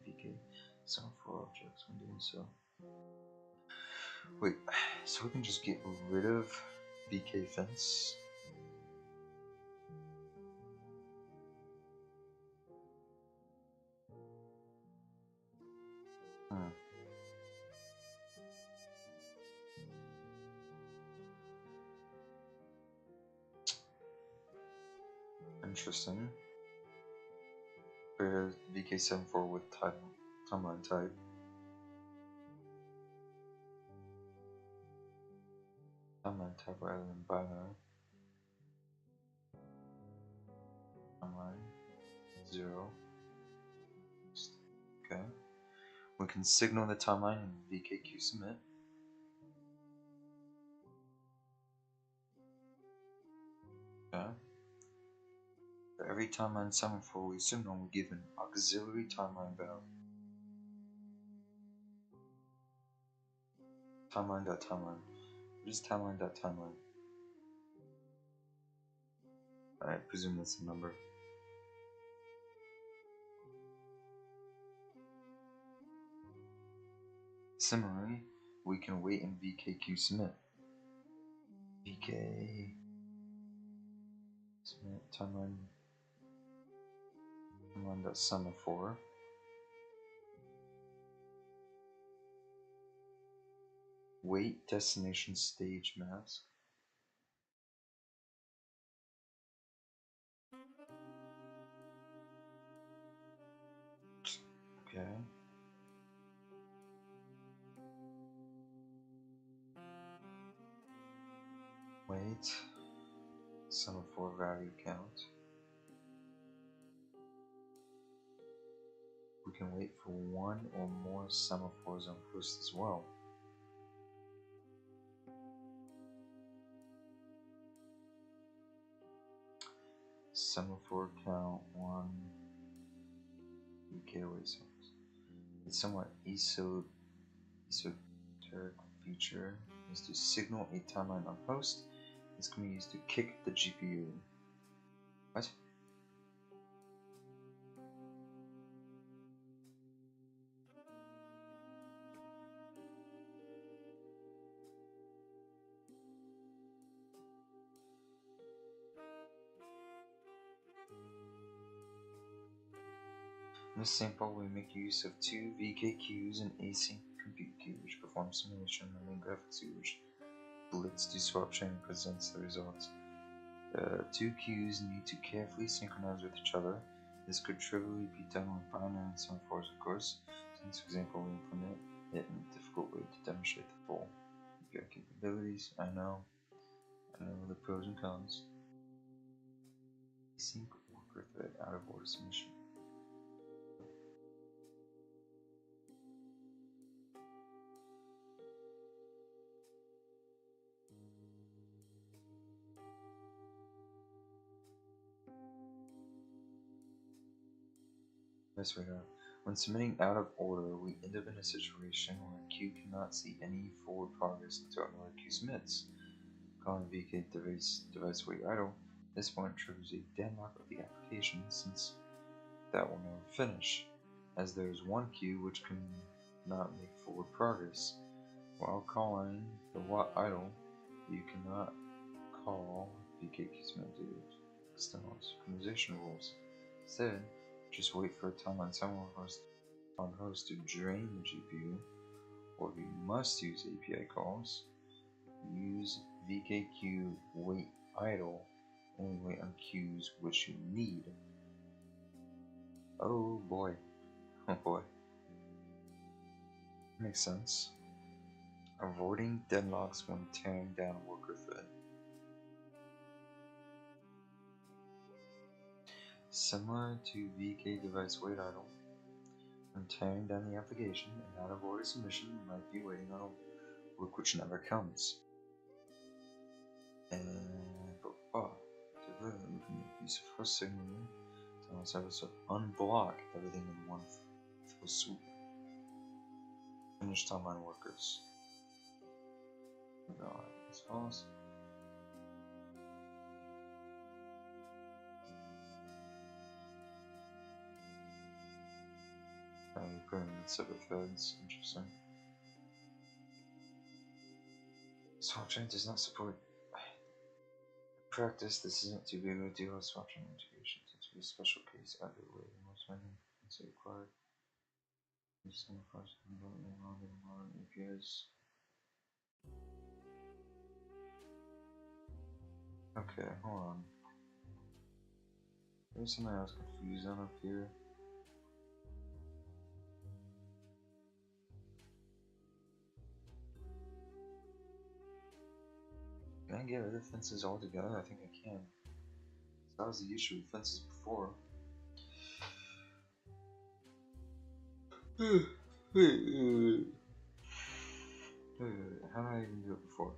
VK semaphore objects when doing so. Wait, so we can just get rid of VK fence? Interesting. Pair VK74 with timeline type. Timeline type rather than binary. Timeline 0. Okay. We can signal the timeline in VKQ submit. Okay. For every timeline semaphore we signal, we give an auxiliary timeline value. Timeline.timeline. What is timeline.timeline? I presume that's a number. Similarly, we can wait in VKQ submit. VK submit timeline.semaphore. Wait destination stage mask. Okay. Wait. Semaphore value count. We can wait for one or more semaphores on post as well. Semaphore count 1 VK wait zones. It's somewhat esoteric feature is to signal a timeline on post. This can be used to kick the GPU. What? In this sample, we make use of two VK queues and async compute queue, which performs simulation running graphics which blitz to swap chain and presents the results. Two queues need to carefully synchronize with each other. This could trivially be done with binary and semaphores, of course, since, for example, we implement it in a difficult way to demonstrate the full VK capabilities. I know the pros and cons. Async worker thread out of order submission. Yes, we have. When submitting out of order, we end up in a situation where a queue cannot see any forward progress until another queue submits. Calling VK device wait idle, this point triggers a deadlock of the application since that will never finish, as there is one queue which cannot make forward progress. While calling the idle, you cannot call VK submit due to external synchronization rules. Instead, just wait for a timeline somewhere on host to drain the GPU, or if you must use API calls, use VKQ wait idle, only wait on queues which you need. Oh boy. Oh boy. Makes sense. Avoiding deadlocks when tearing down a worker thread. Similar to VK device wait idle, when tearing down the application and out of order submission, you might be waiting on a work which never comes. And we can make use of host signaling to allow to unblock everything in one full swoop. Finish timeline workers. As follows. You put in separate threads. Interesting. Swapchain does not support. In practice, this isn't too big of a deal. Swapchain integration tends to be a special case either way. Most many is required. Some parts of the modern APIs. Okay, hold on. There's something I was confused on up here. Can I get rid of fences altogether? I think I can. That was the issue with fences before. Wait, how did I even do it before?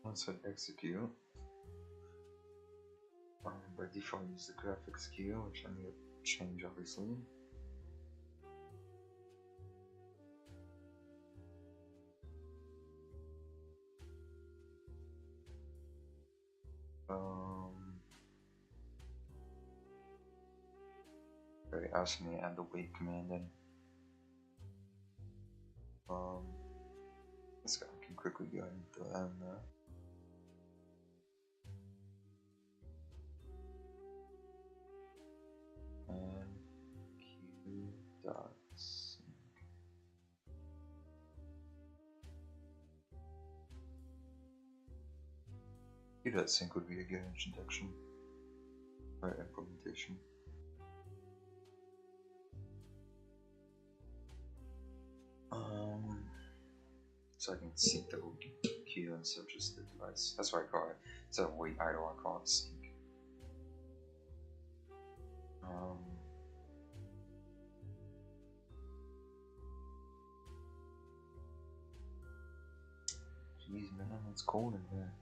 Once I execute, by default I use the graphics queue, which I need to change obviously. Right, I also need to add the wait command in. This guy can quickly go ahead and throw that in there. And queue dot sync. Queue dot sync would be a good introduction or implementation. So I can sync the whole queue instead of just the device. That's what I call it. Instead of wait idle, I call it sync. Jeez, man, it's cold in here.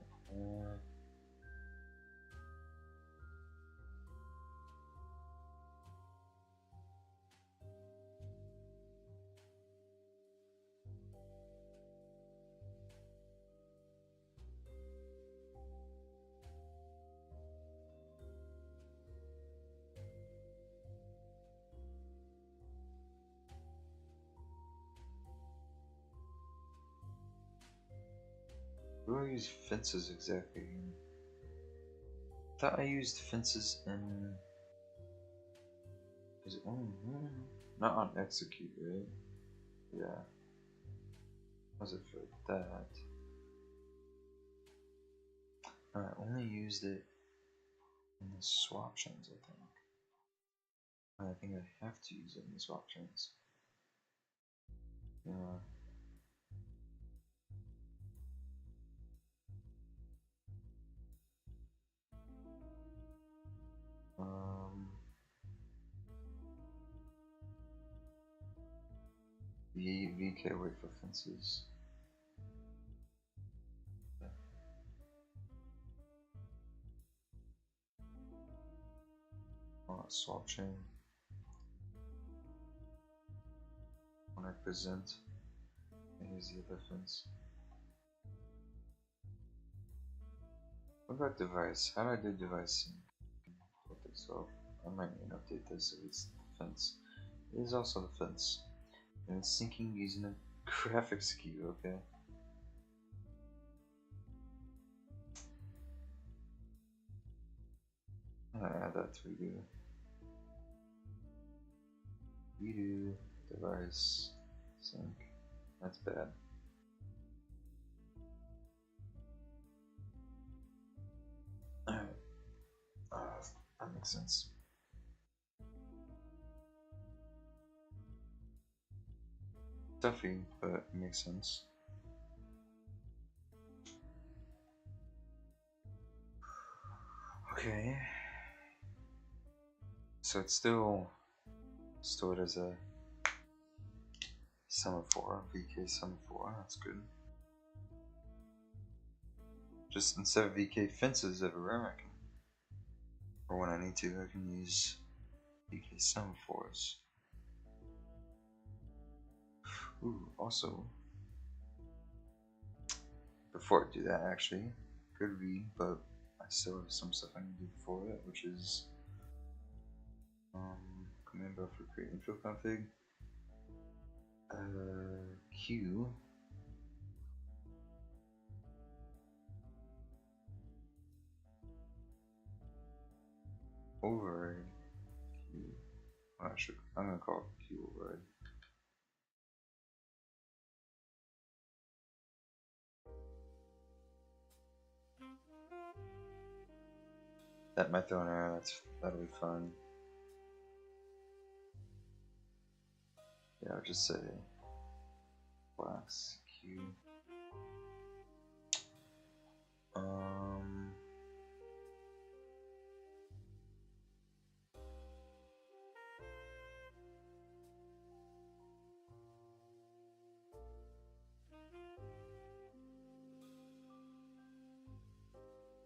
Where do I use fences exactly? I thought I used fences in. Is it not on execute, right? Yeah. Was it for that? I only used it in the swap chains, I think. I think I have to use it in the swap chains. Yeah. VK wait for fences. Swap chain. When I present, and here's the other fence. What about device? How do I do device? Put this up. I might need to update this if it's the fence. It is also the fence. And it's syncing using a graphics queue, okay. I'm gonna add that to redo. Redo device sync. That's bad. Alright. That makes sense. Stuffy, but it makes sense. Okay. So it's still stored as a semaphore, VK semaphore, that's good. Just instead of VK fences everywhere, I can, or when I need to, I can use VK semaphores. Ooh, also, before I do that actually, good read, but I still have some stuff I need to do before that, which is command buffer create info config, queue, override, queue, well, I'm gonna call it queue override. That might throw an arrow. That'll be fun. Yeah, I'll just say class Q.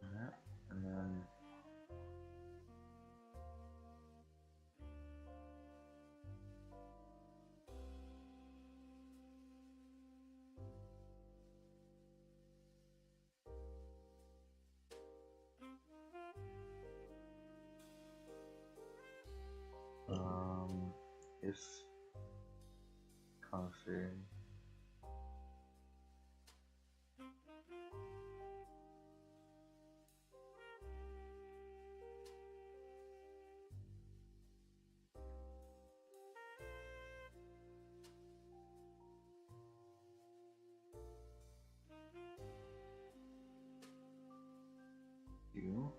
Yeah, and then if config Q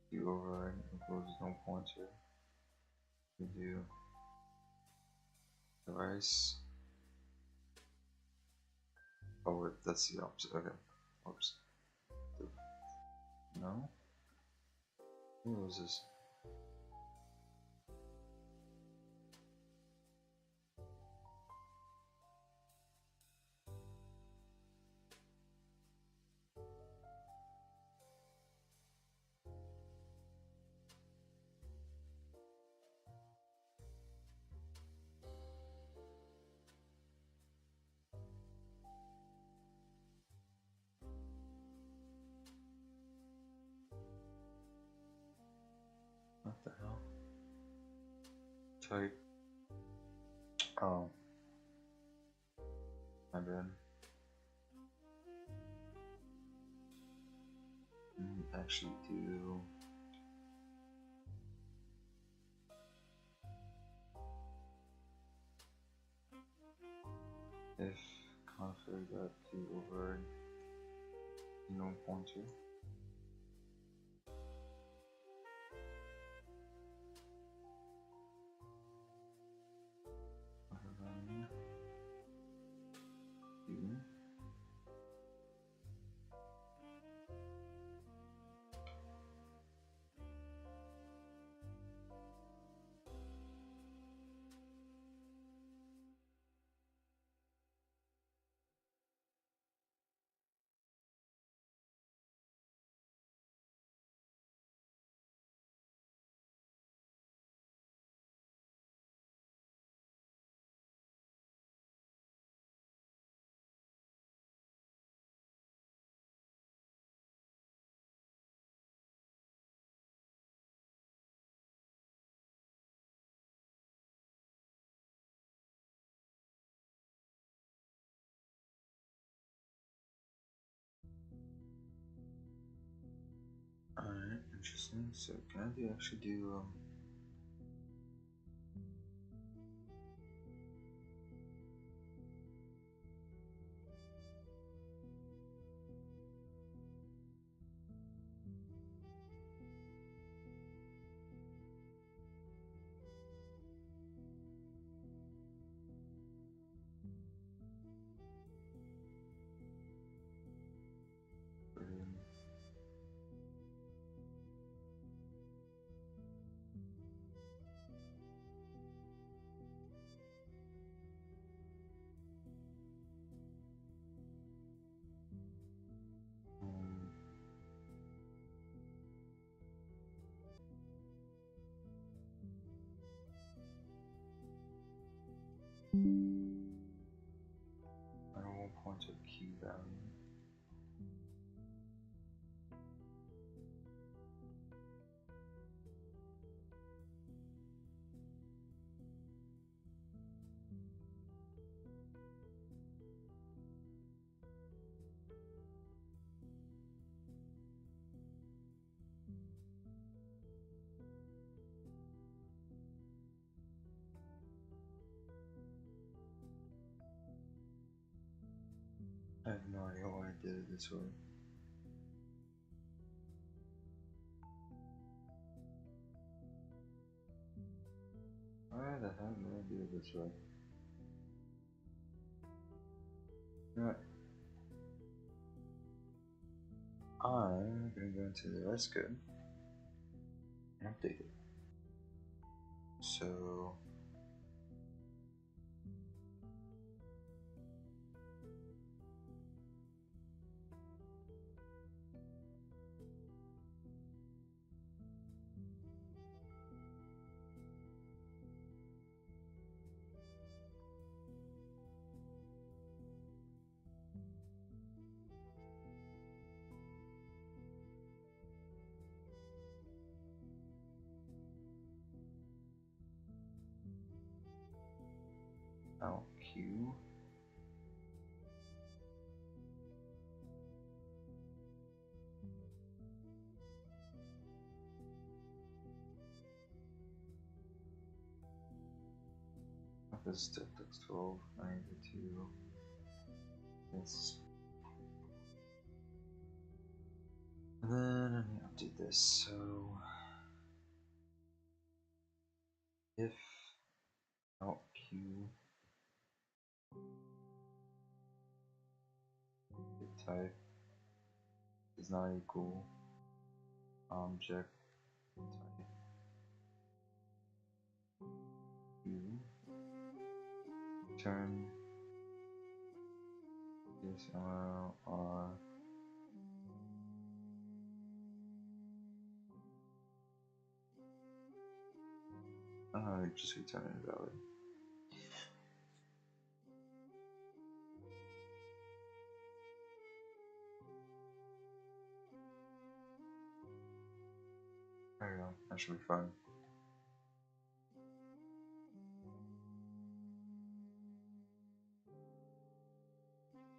Q override equals no pointer. We do device. Oh wait, that's the opposite. Okay. Oops. No? What was this? What the hell? Type. Oh. My bad. Actually do if config.to override no pointer. Alright, interesting. So can I actually do did it this way. Why the hell did I do it this way? Alright. I'm gonna go into the rest code and update it. So LQ. This is Text 12, I need to this. And then let me update this. So if LQ type is not equal object type Q, turn this on. Just return invalid. There we go. That should be fun.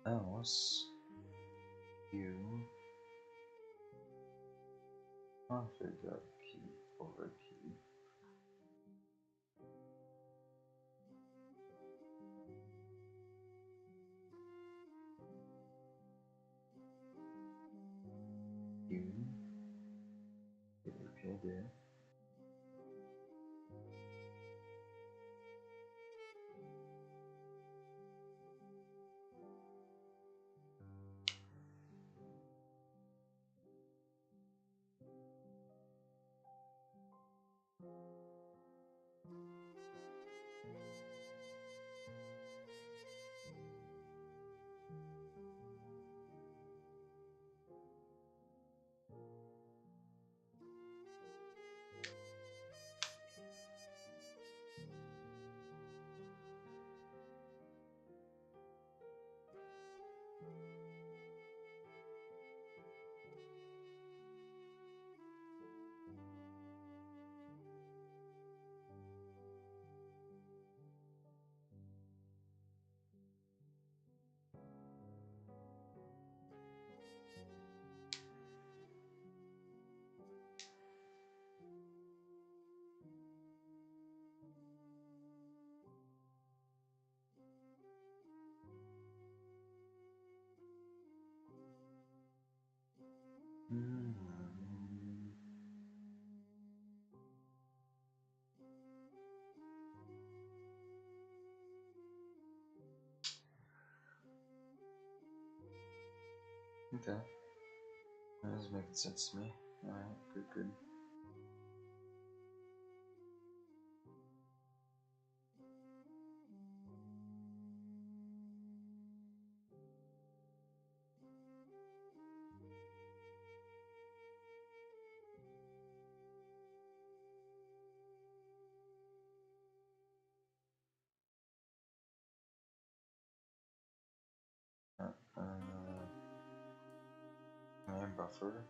Else Q config.key over key. Q API there. Okay. That is making sense to me. Alright, good. Command buffer.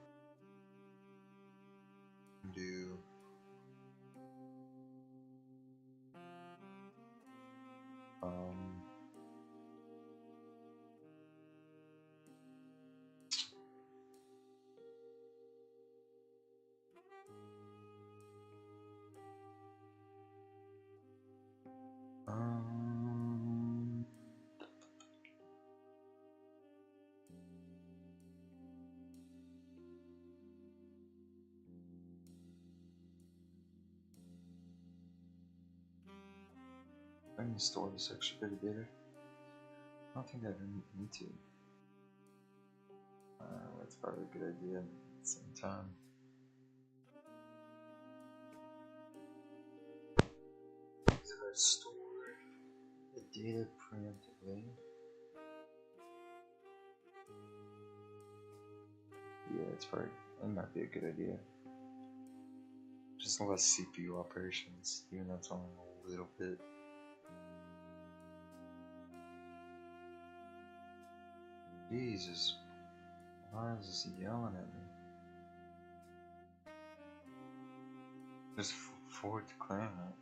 Do I need to store this extra bit of data. I don't think I need to. That's probably a good idea at the same time. If I store the data preemptively. Yeah, it's probably, it might be a good idea. Just less CPU operations, even though it's only a little bit. Jesus, why is this yelling at me? Just forward declaring it.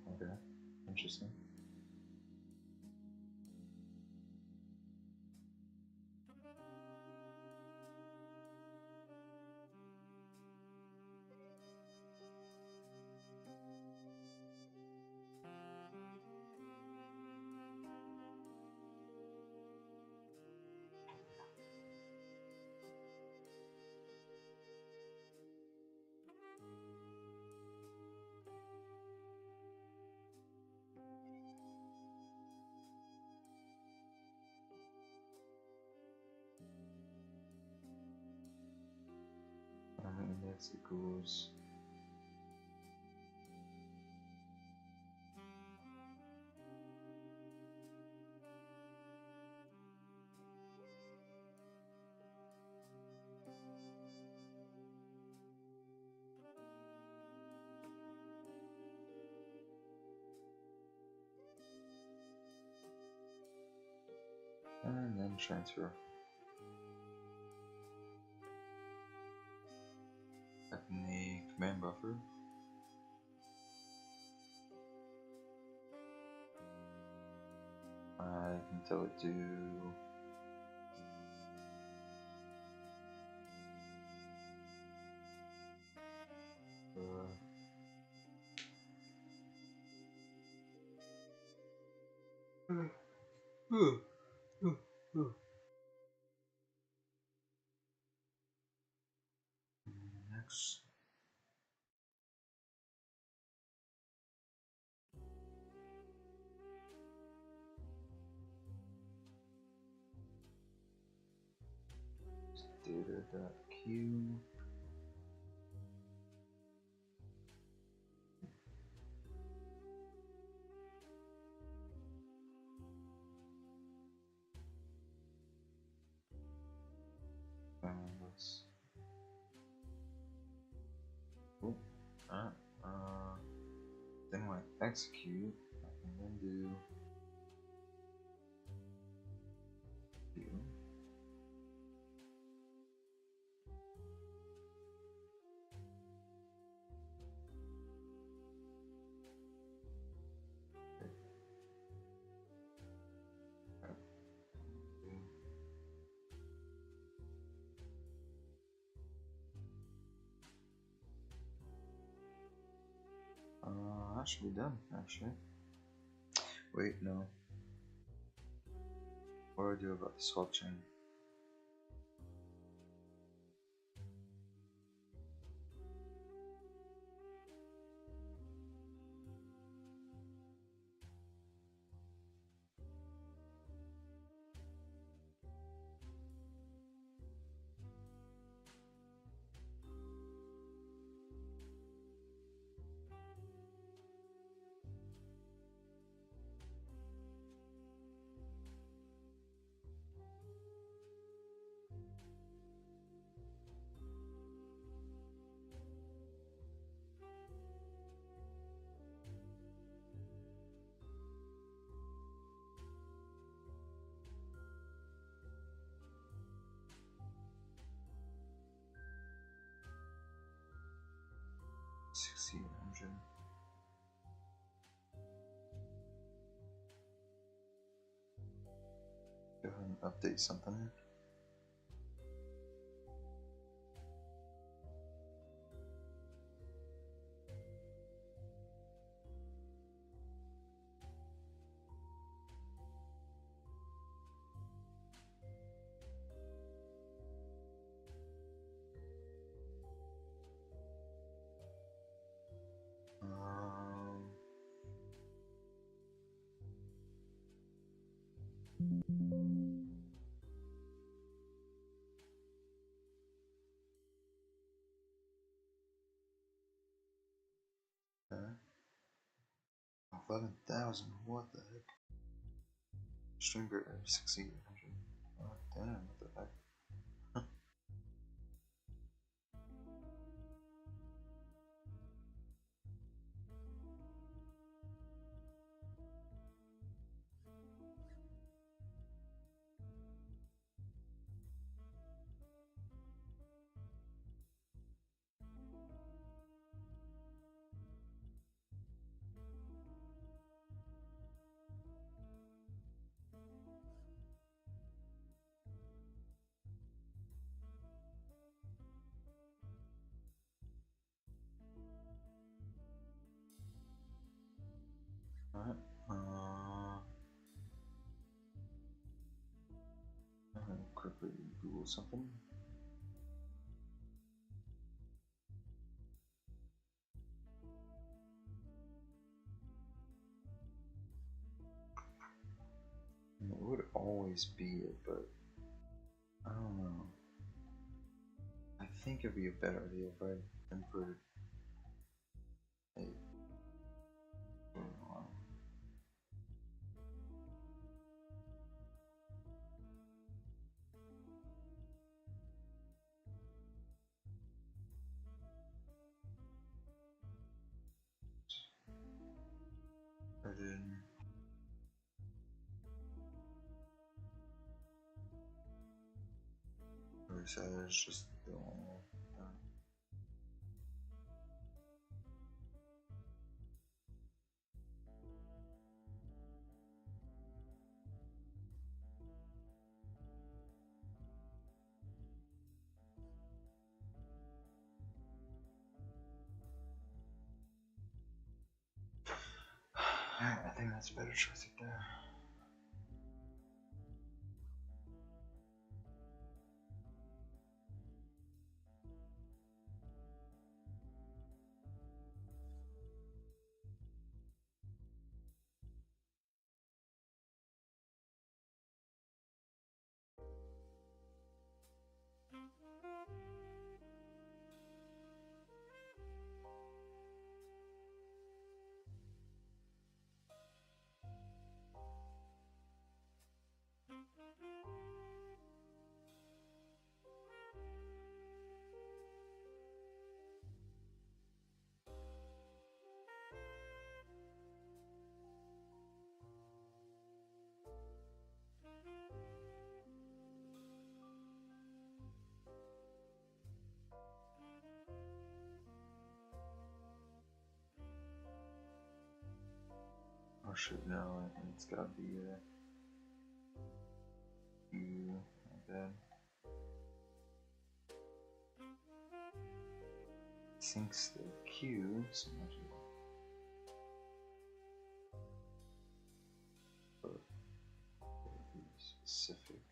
Okay, interesting. Index equals and then transfer. In the command buffer. I can tell it to next. Data.q. Let's. Cool. Alright. Then when I execute, I can then do Q. That should be done, actually. Wait, no. What do I do about the swap chain? Engine. ahead and update something. Okay. 11,000. What the heck? Streamer 6,800. Oh, damn, what the heck? Alright. I'm gonna quickly Google something. It would always be it, but I don't know. I think it'd be a better idea if I inverted a. So it's just the I think that's a better choice right there. Oh shoot, no, it's gotta be Q, like that. Syncs the Q, so much but be specific.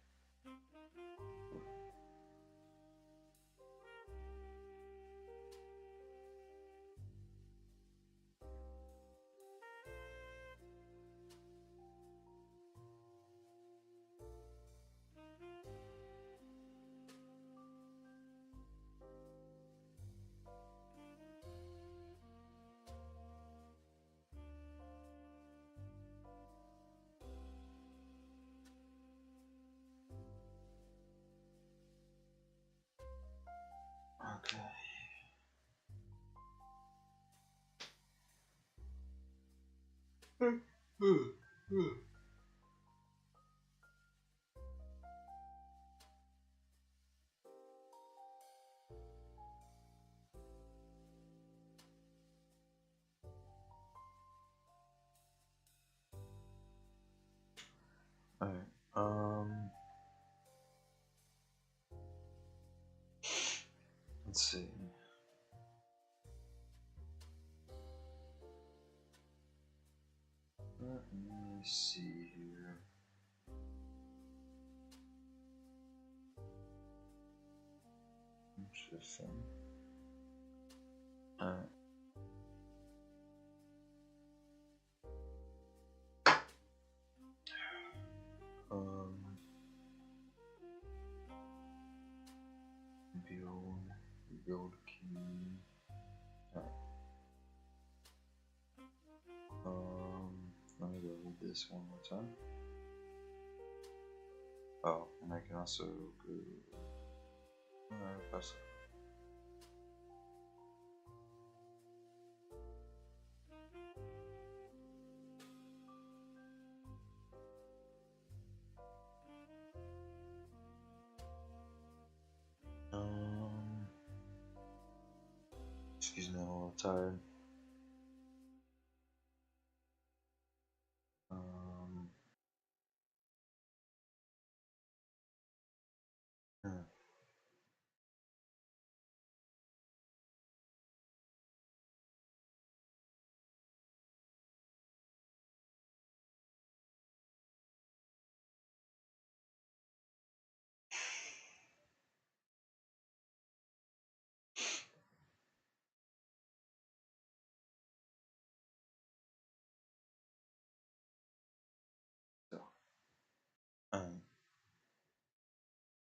Okay. Alright, Let's see. Let me see here. Interesting. Build key. Let me go read this one more time. Oh, and I can also go. Press it. Excuse me, I'm a little tired.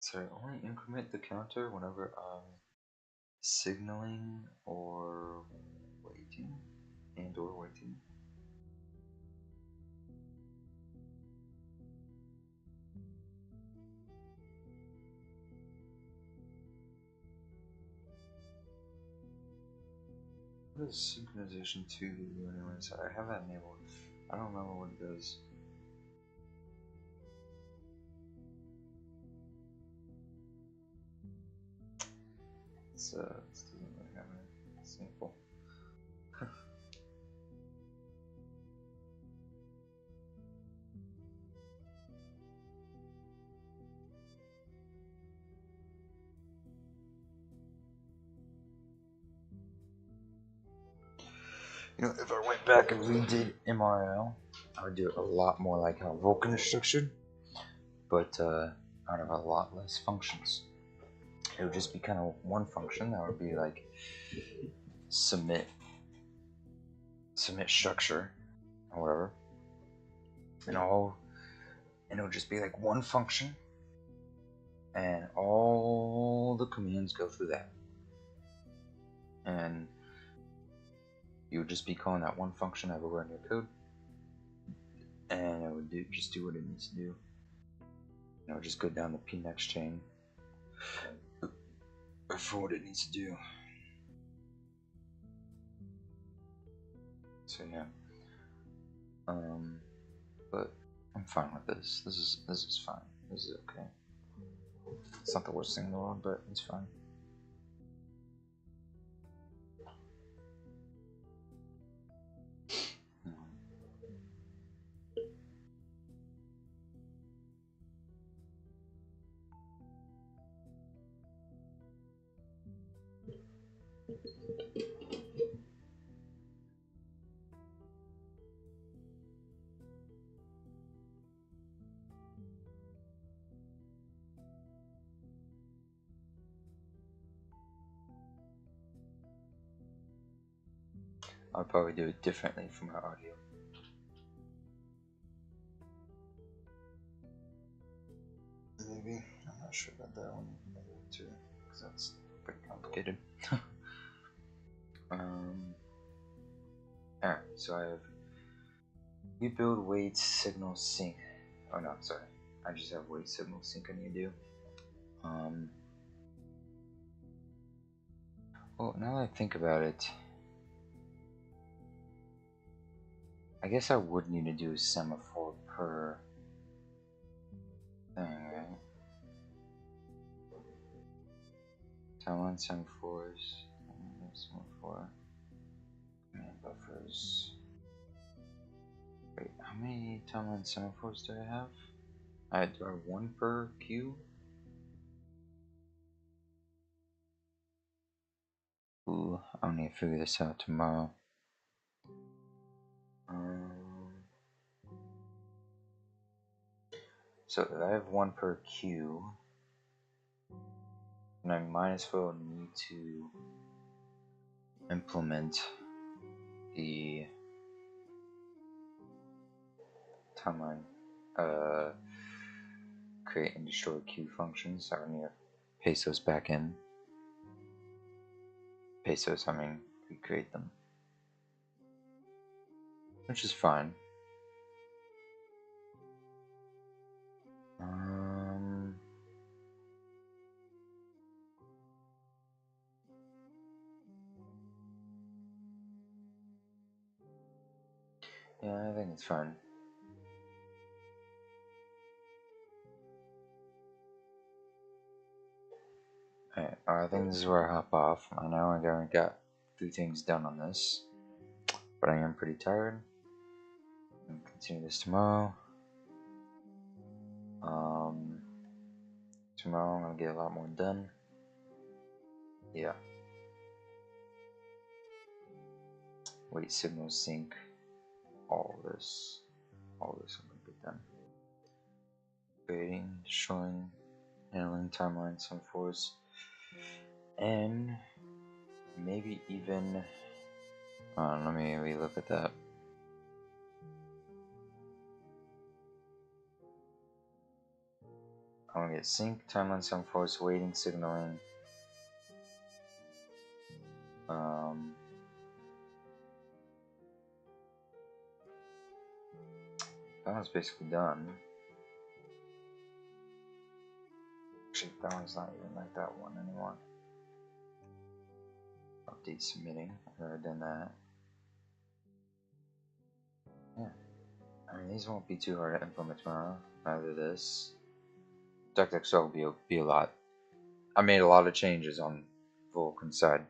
So I only increment the counter whenever I'm signaling or waiting, or waiting. What does synchronization 2 do anyways? I have that enabled. I don't remember what it does. It doesn't really have a sample. You know, if I went back and redid MRL, I would do it a lot more like how Vulkan is structured, but out of a lot less functions. It would just be kind of one function that would be like submit structure or whatever, and it would just be like one function, and all the commands go through that, and you would just be calling that one function everywhere in your code, and it would just do what it needs to do. And it would just go down the pnex chain for what it needs to do. So yeah, but I'm fine with this. This is fine. This is okay. It's not the worst thing in the world, but it's fine. I'll probably do it differently from my audio. Maybe. I'm not sure about that one too, because that's pretty complicated. Alright, so I have rebuild wait signal sync. Oh no, sorry. I just have wait signal sync I need to do. Well, now that I think about it, I guess I would need to do a semaphore per thing, right? Timeline semaphores, semaphore, command buffers. Wait, how many timeline semaphores do I have? Do I have one per queue? Ooh, I'll need to figure this out tomorrow. So I have one per queue, and I might as well need to implement the timeline, create and destroy queue functions. So I need to paste those back in. Paste those, I mean, recreate them, which is fine. Yeah, I think it's fine. Alright, I think this is where I hop off. I know I got a few things done on this, but I am pretty tired. I'm gonna continue this tomorrow. Tomorrow I'm gonna get a lot more done. Yeah. Wait, signal sync. All this I'm gonna get done. Creating, destroying, handling timeline, some force, and maybe even. Let me relook at that. I'm gonna get sync, timeline, some force, waiting, signaling. That one's basically done. Actually, that one's not even like that one anymore. Update submitting. I've already done that. Yeah. I mean, these won't be too hard to implement tomorrow. Neither this. DuckDuckSo will be a lot. I made a lot of changes on Vulkan's side,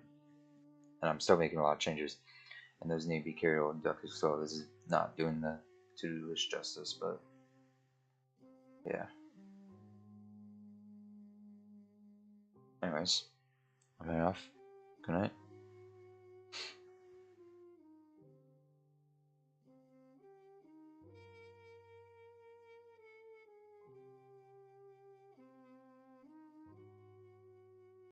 and I'm still making a lot of changes, and those need to be carried over to DuckDuckSo. This is not doing the to-do list justice, but yeah. Anyways, I'm off. Good night.